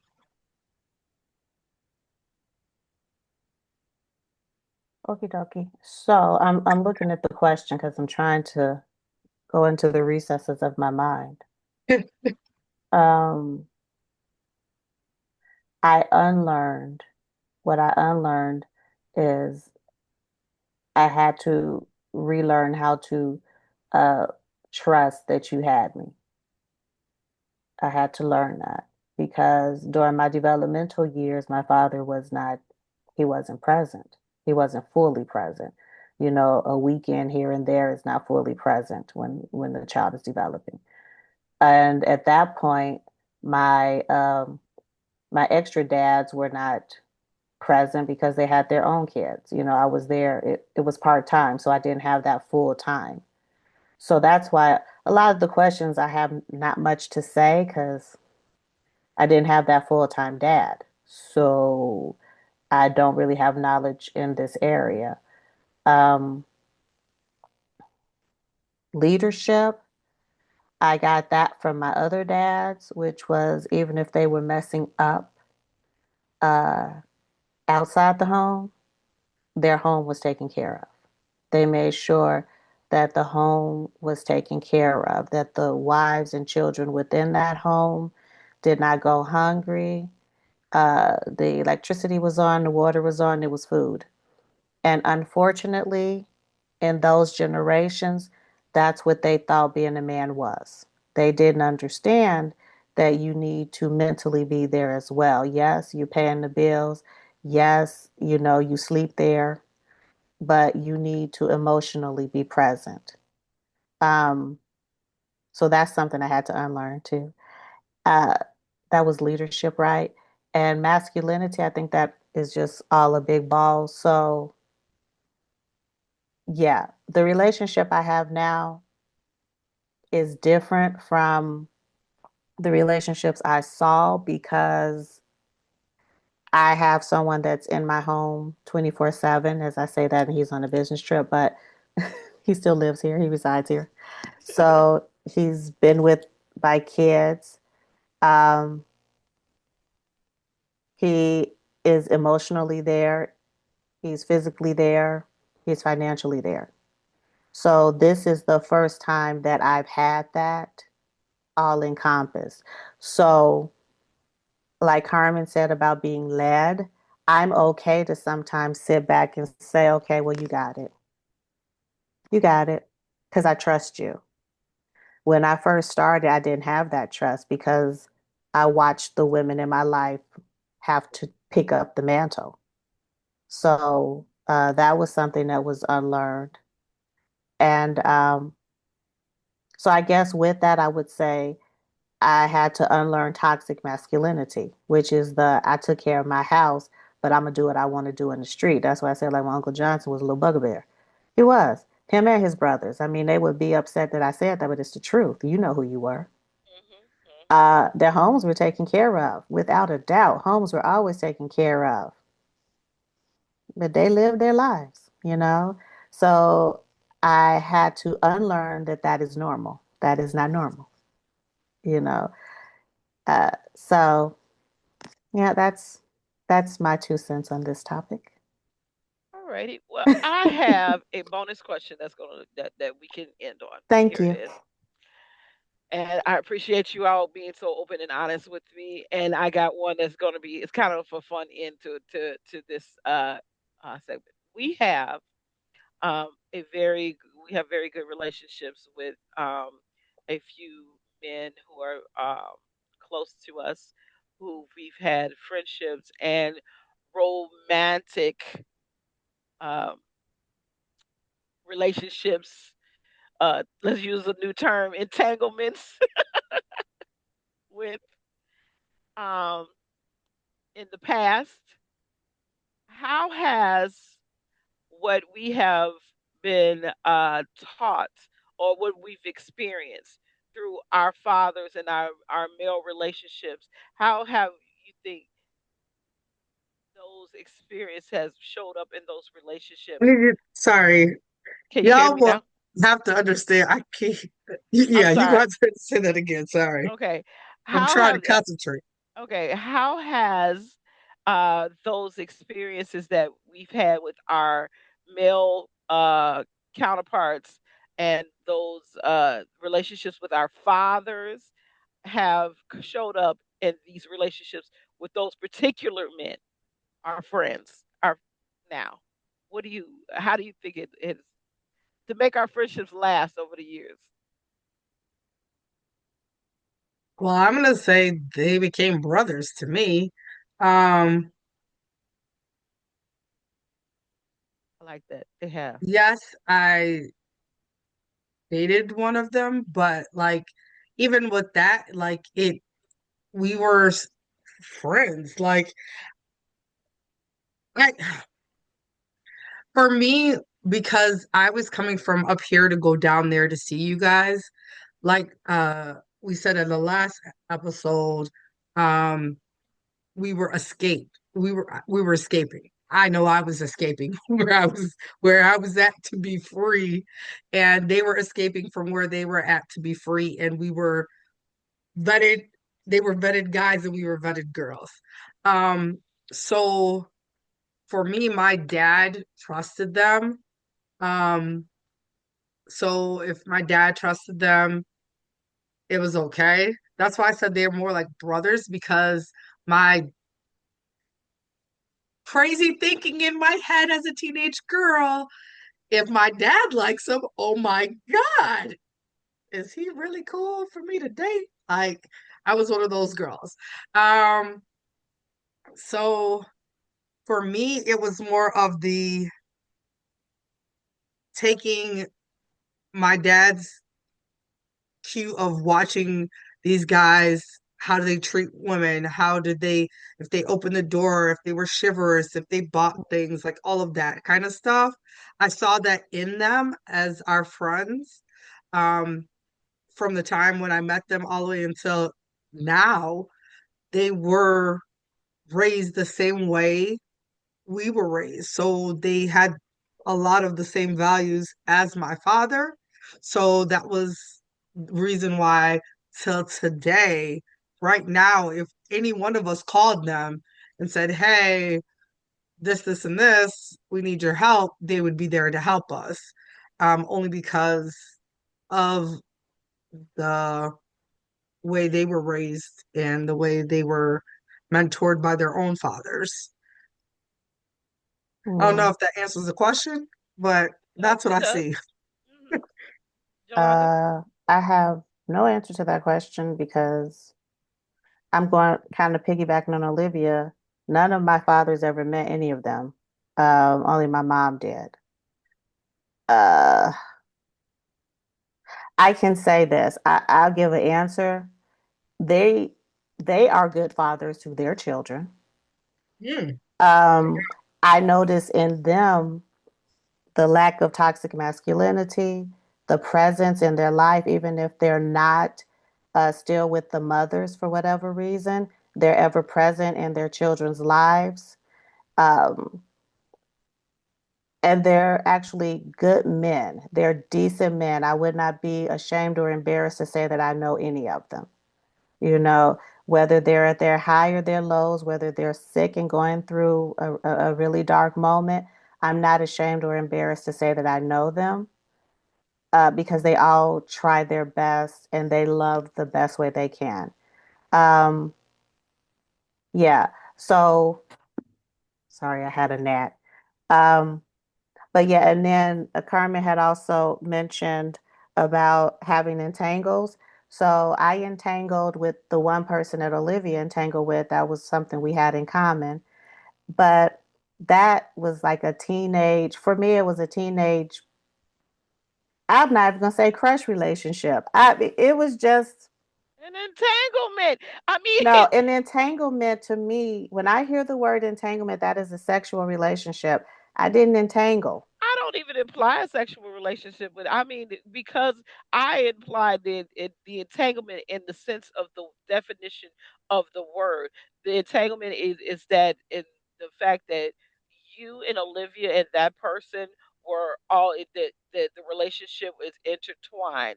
Okie dokie. So I'm looking at the question because I'm trying to go into the recesses of my mind. Um, I unlearned what I unlearned is I had to relearn how to uh, trust that you had me. I had to learn that because during my developmental years, my father was not, he wasn't present. He wasn't fully present. You know, a weekend here and there is not fully present when the child is developing. And at that point, my my extra dads were not present because they had their own kids. You know, I was there. It was part time, so I didn't have that full time. So that's why a lot of the questions I have not much to say because I didn't have that full time dad. So I don't really have knowledge in this area. Um, Leadership, I got that from my other dads, which was even if they were messing up uh, outside the home, their home was taken care of. They made sure that the home was taken care of, that the wives and children within that home did not go hungry. The electricity was on, the water was on, there was food. And unfortunately, in those generations, that's what they thought being a man was. They didn't understand that you need to mentally be there as well. Yes, you're paying the bills. Yes, you know, you sleep there, but you need to emotionally be present. Um, so that's something I had to unlearn too. Uh, that was leadership, right? And masculinity, I think that is just all a big ball. So, yeah, the relationship I have now is different from the relationships I saw because I have someone that's in my home 24/7. As I say that, and he's on a business trip, but he still lives here, he resides here. So he's been with my kids. Um, he is emotionally there, he's physically there, he's financially there. So this is the first time that I've had that all encompassed. So, like Carmen said about being led, I'm okay to sometimes sit back and say, okay, well, you got it. You got it. Because I trust you. When I first started, I didn't have that trust because I watched the women in my life have to pick up the mantle. So that was something that was unlearned. And so I guess with that, I would say I had to unlearn toxic masculinity, which is the I took care of my house, but I'm gonna do what I want to do in the street. That's why I said like my Uncle Johnson was a little bugbear. He was. Him and his brothers. I mean, they would be upset that I said that, but it's the truth. You know who you were. Hmm. Hmm. Their homes were taken care of, without a doubt. Homes were always taken care of, but they lived their lives, you know? So I had to unlearn that that is normal. That is not normal, you know? So yeah, that's my 2 cents on this topic. All righty. Well, I have a bonus question that we can end on. Thank Here it you. is. And I appreciate you all being so open and honest with me. And I got one that's going to be it's kind of a fun end to this segment. We have a very we have very good relationships with a few men who are close to us, who we've had friendships and romantic um, relationships. Let's use a new term, entanglements with um, in the past. How has what we have been taught or what we've experienced through our fathers and our male relationships, how have you think those experiences has showed up in those relationships? Sorry, Can you hear y'all me will now? have to understand. I can't. I'm Yeah, you sorry. got to say that again. Sorry, Okay. I'm How trying to have concentrate. okay, how has those experiences that we've had with our male counterparts and those relationships with our fathers have showed up in these relationships with those particular men, our friends, our now. What do you? How do you think it is to make our friendships last over the years? Well, I'm gonna say they became brothers to me. Um, I like that they have. yes, I dated one of them, but like even with that, like it we were friends. Like I for me, because I was coming from up here to go down there to see you guys, like we said in the last episode, um we were escaped. We were escaping. I know I was escaping where I was at to be free, and they were escaping from where they were at to be free, and we were vetted. They were vetted guys, and we were vetted girls. Um, so for me, my dad trusted them. Um, so if my dad trusted them, it was okay. That's why I said they're more like brothers because my crazy thinking in my head as a teenage girl. If my dad likes him, oh my God, is he really cool for me to date? Like, I was one of those girls. Um, so for me, it was more of the taking my dad's cue of watching these guys. How do they treat women? How did they, if they opened the door, if they were chivalrous, if they bought things, like all of that kind of stuff. I saw that in them as our friends, um, from the time when I met them all the way until now. They were raised the same way we were raised. So they had a lot of the same values as my father. So that was the reason why till today, right now, if any one of us called them and said, hey, this, and this, we need your help, they would be there to help us. Only because of the way they were raised and the way they were mentored by their own fathers. I don't know Hmm. if that answers the question, but Does that's what it I does? see. Hmm. Jolonda. Uh, I have no answer to that question because I'm going kind of piggybacking on Olivia. None of my fathers ever met any of them. Only my mom did. Uh, I can say this. I'll give an answer. They they are good fathers to their children. Hmm. Um, I notice in them the lack of toxic masculinity, the presence in their life, even if they're not still with the mothers for whatever reason, they're ever present in their children's lives. Um, and they're actually good men. They're decent men. I would not be ashamed or embarrassed to say that I know any of them. You know, whether they're at their high or their lows, whether they're sick and going through a really dark moment, I'm not ashamed or embarrassed to say that I know them because they all try their best and they love the best way they can. Um, yeah. So sorry, I had a gnat. Um, but yeah, and then Carmen had also mentioned about having entangles. So I entangled with the one person that Olivia entangled with. That was something we had in common. But that was like a teenage, for me, it was a teenage, I'm not even gonna say crush relationship. It was just, An entanglement. I mean, no, an entanglement to me, when I hear the word entanglement, that is a sexual relationship. I didn't entangle. I don't even imply a sexual relationship with. I mean, because I implied the entanglement in the sense of the definition of the word. The entanglement is that in the fact that you and Olivia and that person were all the relationship is intertwined.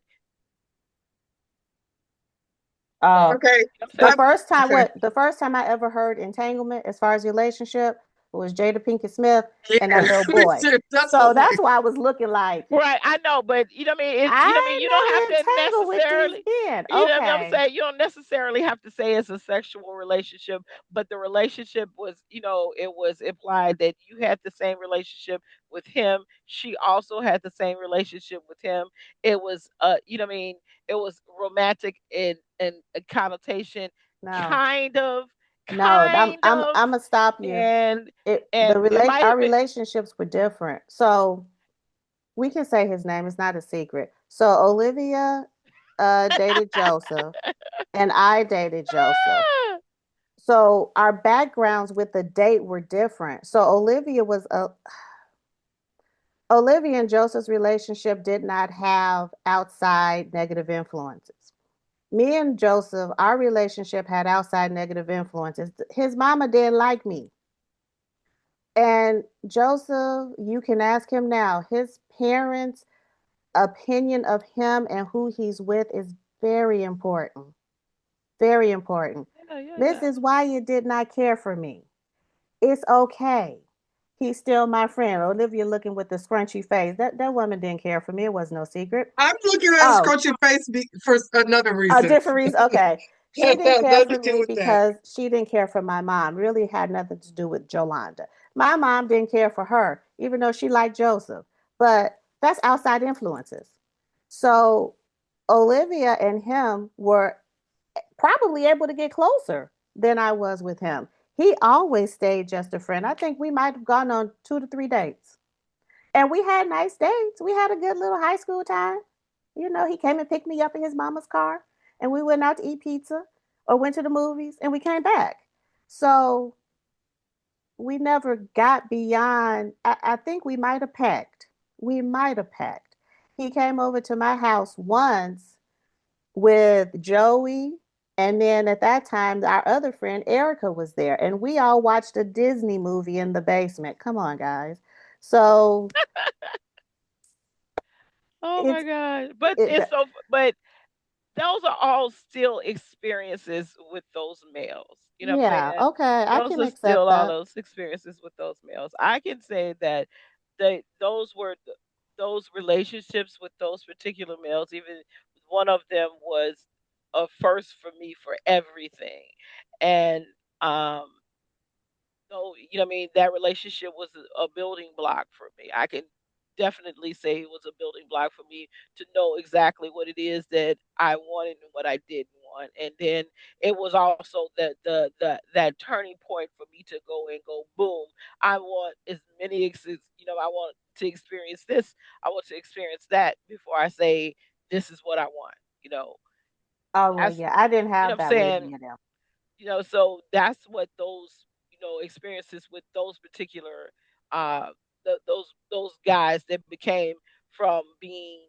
That Oh, Okay, you know what I'm the saying? that first time, okay. what the first time I ever heard entanglement as far as relationship who was Jada Pinkett Smith, and that Yeah, little me boy. too, So definitely. that's why I was looking like, Right, I know, but you know what I mean. You know what I mean. I You don't have never to entangled with these necessarily. men. You know what I'm Okay. saying. You don't necessarily have to say it's a sexual relationship, but the relationship was, it was implied that you had the same relationship with him. She also had the same relationship with him. It was, what I mean. It was romantic in a connotation, No, kind of, no, kind of, I'm gonna stop you. and it It might our have been. relationships were different. So we can say his name. It's not a secret. So Olivia dated Joseph, and I dated Joseph. So our backgrounds with the date were different. So Olivia and Joseph's relationship did not have outside negative influences. Me and Joseph, our relationship had outside negative influences. His mama didn't like me. And Joseph, you can ask him now. His parents' opinion of him and who he's with is very important. Very important. Yeah, yeah, yeah. Mrs. Wyatt did not care for me. It's okay. He's still my friend. Olivia looking with the scrunchy face. That woman didn't care for me. It was no secret. I'm looking at his Oh, scrunchy face for another a reason. different reason. Okay. She Has didn't care nothing to for do me with that. because she didn't care for my mom. Really had nothing to do with Jolonda. My mom didn't care for her, even though she liked Joseph. But that's outside influences. So Olivia and him were probably able to get closer than I was with him. He always stayed just a friend. I think we might have gone on 2 to 3 dates. And we had nice dates. We had a good little high school time. He came and picked me up in his mama's car, and we went out to eat pizza or went to the movies, and we came back. So we never got beyond, I think we might have pecked. We might have pecked. He came over to my house once with Joey. And then at that time, our other friend Erica was there, and we all watched a Disney movie in the basement. Come on, guys. So Oh my it's god. But it. it's so. But those are all still experiences with those males. You know what I'm Yeah, saying? okay, I Those can are still accept all that. those experiences with those males. I can say that those were those relationships with those particular males. Even one of them was a first for me for everything, and um, so, what I mean, that relationship was a building block for me. I can definitely say it was a building block for me to know exactly what it is that I wanted and what I didn't want. And then it was also that turning point for me to go and go boom. I want as many I want to experience this. I want to experience that before I say this is what I want. You know, Oh well, that's yeah, I didn't what have I'm that with saying. any of them. So that's what those experiences with those particular uh those guys that became from being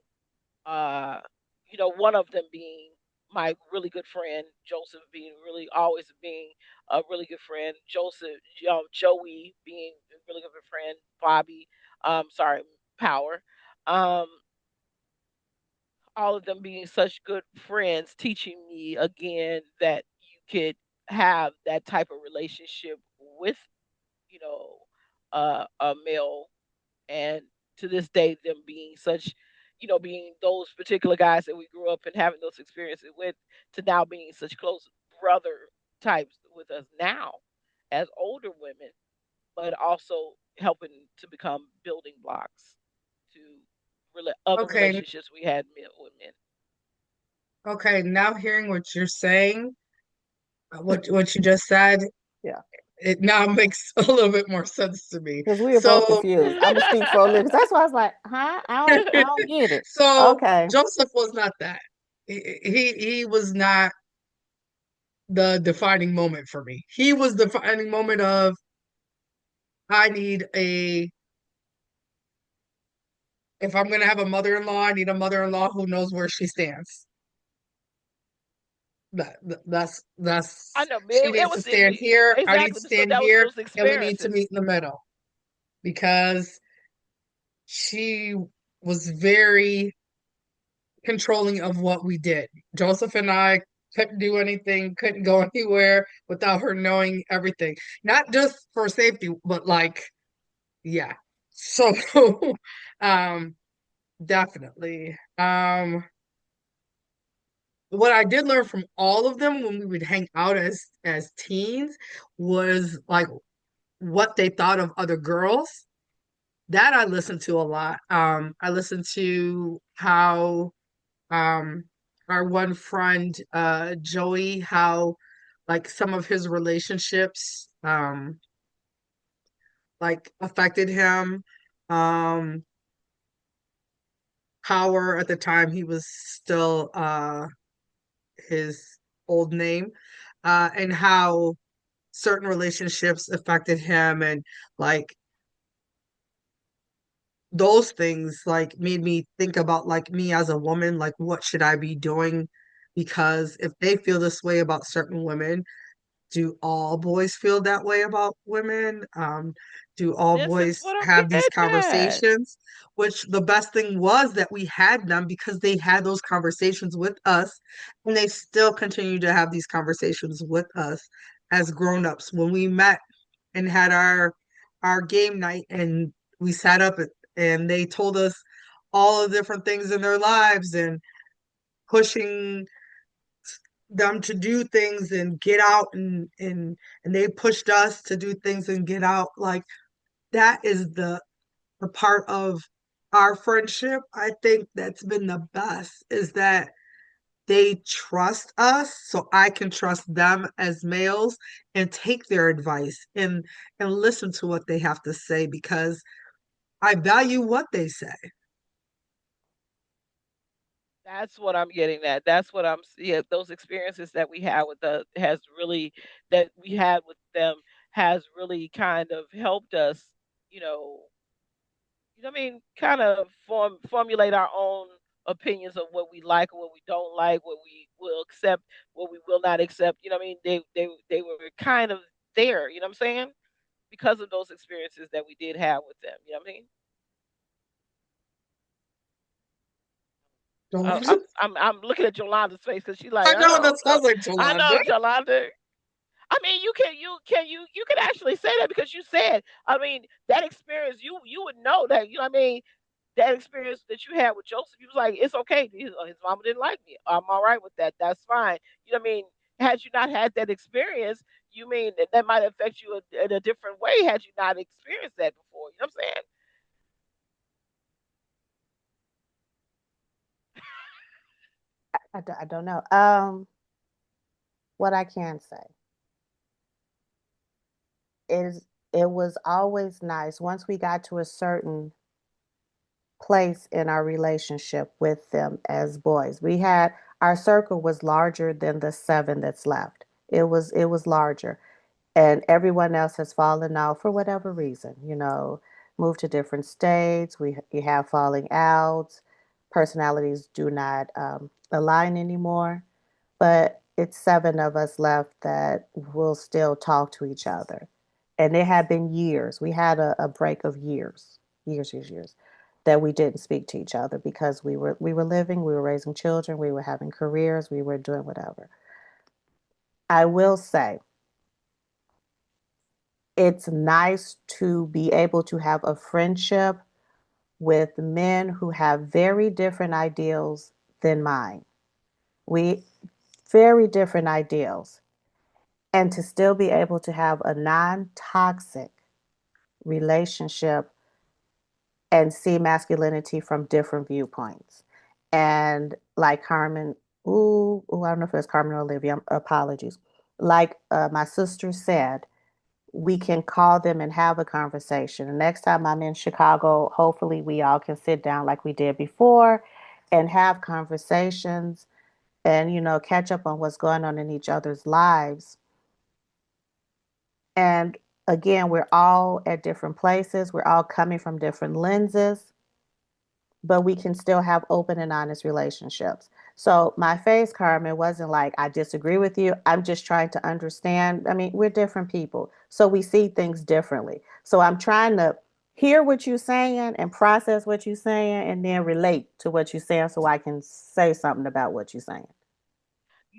uh one of them being my really good friend Joseph, being really always being a really good friend Joseph, Joey being a really good friend, Bobby, sorry, Power, um all of them being such good friends, teaching me again that you could have that type of relationship with, you know, a male, and to this day, them being such, being those particular guys that we grew up and having those experiences with, to now being such close brother types with us now as older women, but also helping to become building blocks to other Okay, relationships we had with men. okay. Now hearing what you're saying, what you just said, Yeah, it now makes a little bit more sense to me. because we were both So, confused. I'm gonna speak for Olivia. That's why I was like, huh? I don't get it. so Okay. Joseph was not that. He was not the defining moment for me. He was the defining moment of I need a if I'm gonna have a mother-in-law, I need a mother-in-law who knows where she stands. I That's know, but she it needs to was stand here, I need to exactly. So stand that was here, those and we need to experiences. meet in the middle because she was very controlling of what we did. Joseph and I couldn't do anything, couldn't go anywhere without her knowing everything. Not just for safety, but like, yeah. So, um, definitely. What I did learn from all of them when we would hang out as teens was like what they thought of other girls. That I listened to a lot. I listened to how um our one friend Joey, how like some of his relationships like affected him. Um Power at the time he was still his old name, and how certain relationships affected him, and like those things like made me think about like me as a woman, like what should I be doing? Because if they feel this way about certain women, do all boys feel that way about women? Do all This is boys what I'm have these getting at. conversations? Which the best thing was that we had them because they had those conversations with us, and they still continue to have these conversations with us as grown-ups. When we met and had our game night and we sat up and they told us all the different things in their lives and pushing them to do things and get out, and they pushed us to do things and get out. Like that is the part of our friendship I think that's been the best, is that they trust us so I can trust them as males and take their advice and listen to what they have to say because I value what they say. That's what I'm getting at. That's what yeah, those experiences that we had with the has really that we had with them has really kind of helped us, you know, what I mean, kind of formulate our own opinions of what we like or what we don't like, what we will accept, what we will not accept. You know what I mean? They were kind of there, you know what I'm saying? Because of those experiences that we did have with them. You know what I mean? Don't I'm looking at Jolanda's face because she's like, I I know know, that sounds like I Jolanda. know, Jolanda. I mean, you can actually say that because you said. I mean, that experience, you would know that. You know what I mean? That experience that you had with Joseph, you was like, it's okay. His mama didn't like me. I'm all right with that. That's fine. You know what I mean? Had you not had that experience, you mean that might affect you in a different way had you not experienced that before. You know what I'm saying? I don't know. What I can say is it was always nice once we got to a certain place in our relationship with them as boys. We had our circle was larger than the seven that's left. It was larger, and everyone else has fallen out for whatever reason. Moved to different states. We you have falling outs. Personalities do not align anymore. But it's seven of us left that will still talk to each other. And it had been years. We had a break of years, that we didn't speak to each other because we were living, we were raising children, we were having careers, we were doing whatever. I will say it's nice to be able to have a friendship with men who have very different ideals than mine. We very different ideals. And to still be able to have a non-toxic relationship and see masculinity from different viewpoints. And like Carmen, I don't know if it was Carmen or Olivia, apologies. Like my sister said, we can call them and have a conversation. The next time I'm in Chicago, hopefully we all can sit down like we did before and have conversations and, catch up on what's going on in each other's lives. And again, we're all at different places, we're all coming from different lenses, but we can still have open and honest relationships. So my face, Carmen, wasn't like I disagree with you. I'm just trying to understand. I mean, we're different people, so we see things differently. So I'm trying to hear what you're saying and process what you're saying and then relate to what you're saying so I can say something about what you're saying.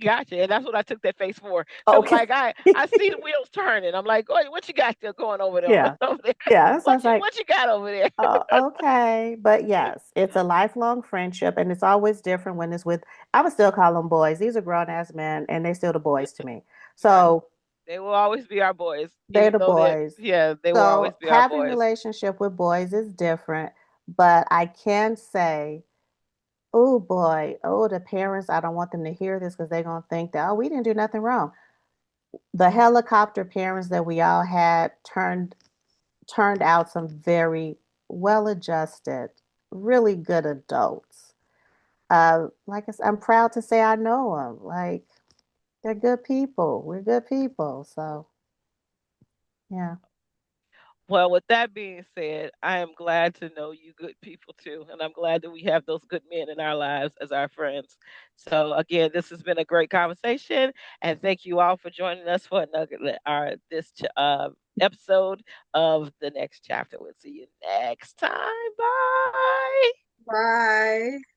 Gotcha. And that's what I took that face for. Cause Okay. like I see the wheels turning. I'm like, what you got there going over there Yeah. over there? Yeah. So I was like, What you got over there? okay. But yes, it's a lifelong friendship and it's always different when it's with, I would still call them boys. These are grown ass men and they're still the boys to me. Right. So They will always be our boys, they're even the though boys. they will always So be our having boys. relationship with boys is different, but I can say, oh boy, oh the parents, I don't want them to hear this because they're gonna think that, oh, we didn't do nothing wrong. The helicopter parents that we all had turned out some very well adjusted, really good adults. Like I said, I'm proud to say I know them. Like they're good people. We're good people. So yeah. Well, with that being said, I am glad to know you good people too. And I'm glad that we have those good men in our lives as our friends. So again, this has been a great conversation. And thank you all for joining us for another episode of the next chapter. We'll see you next time. Bye. Bye.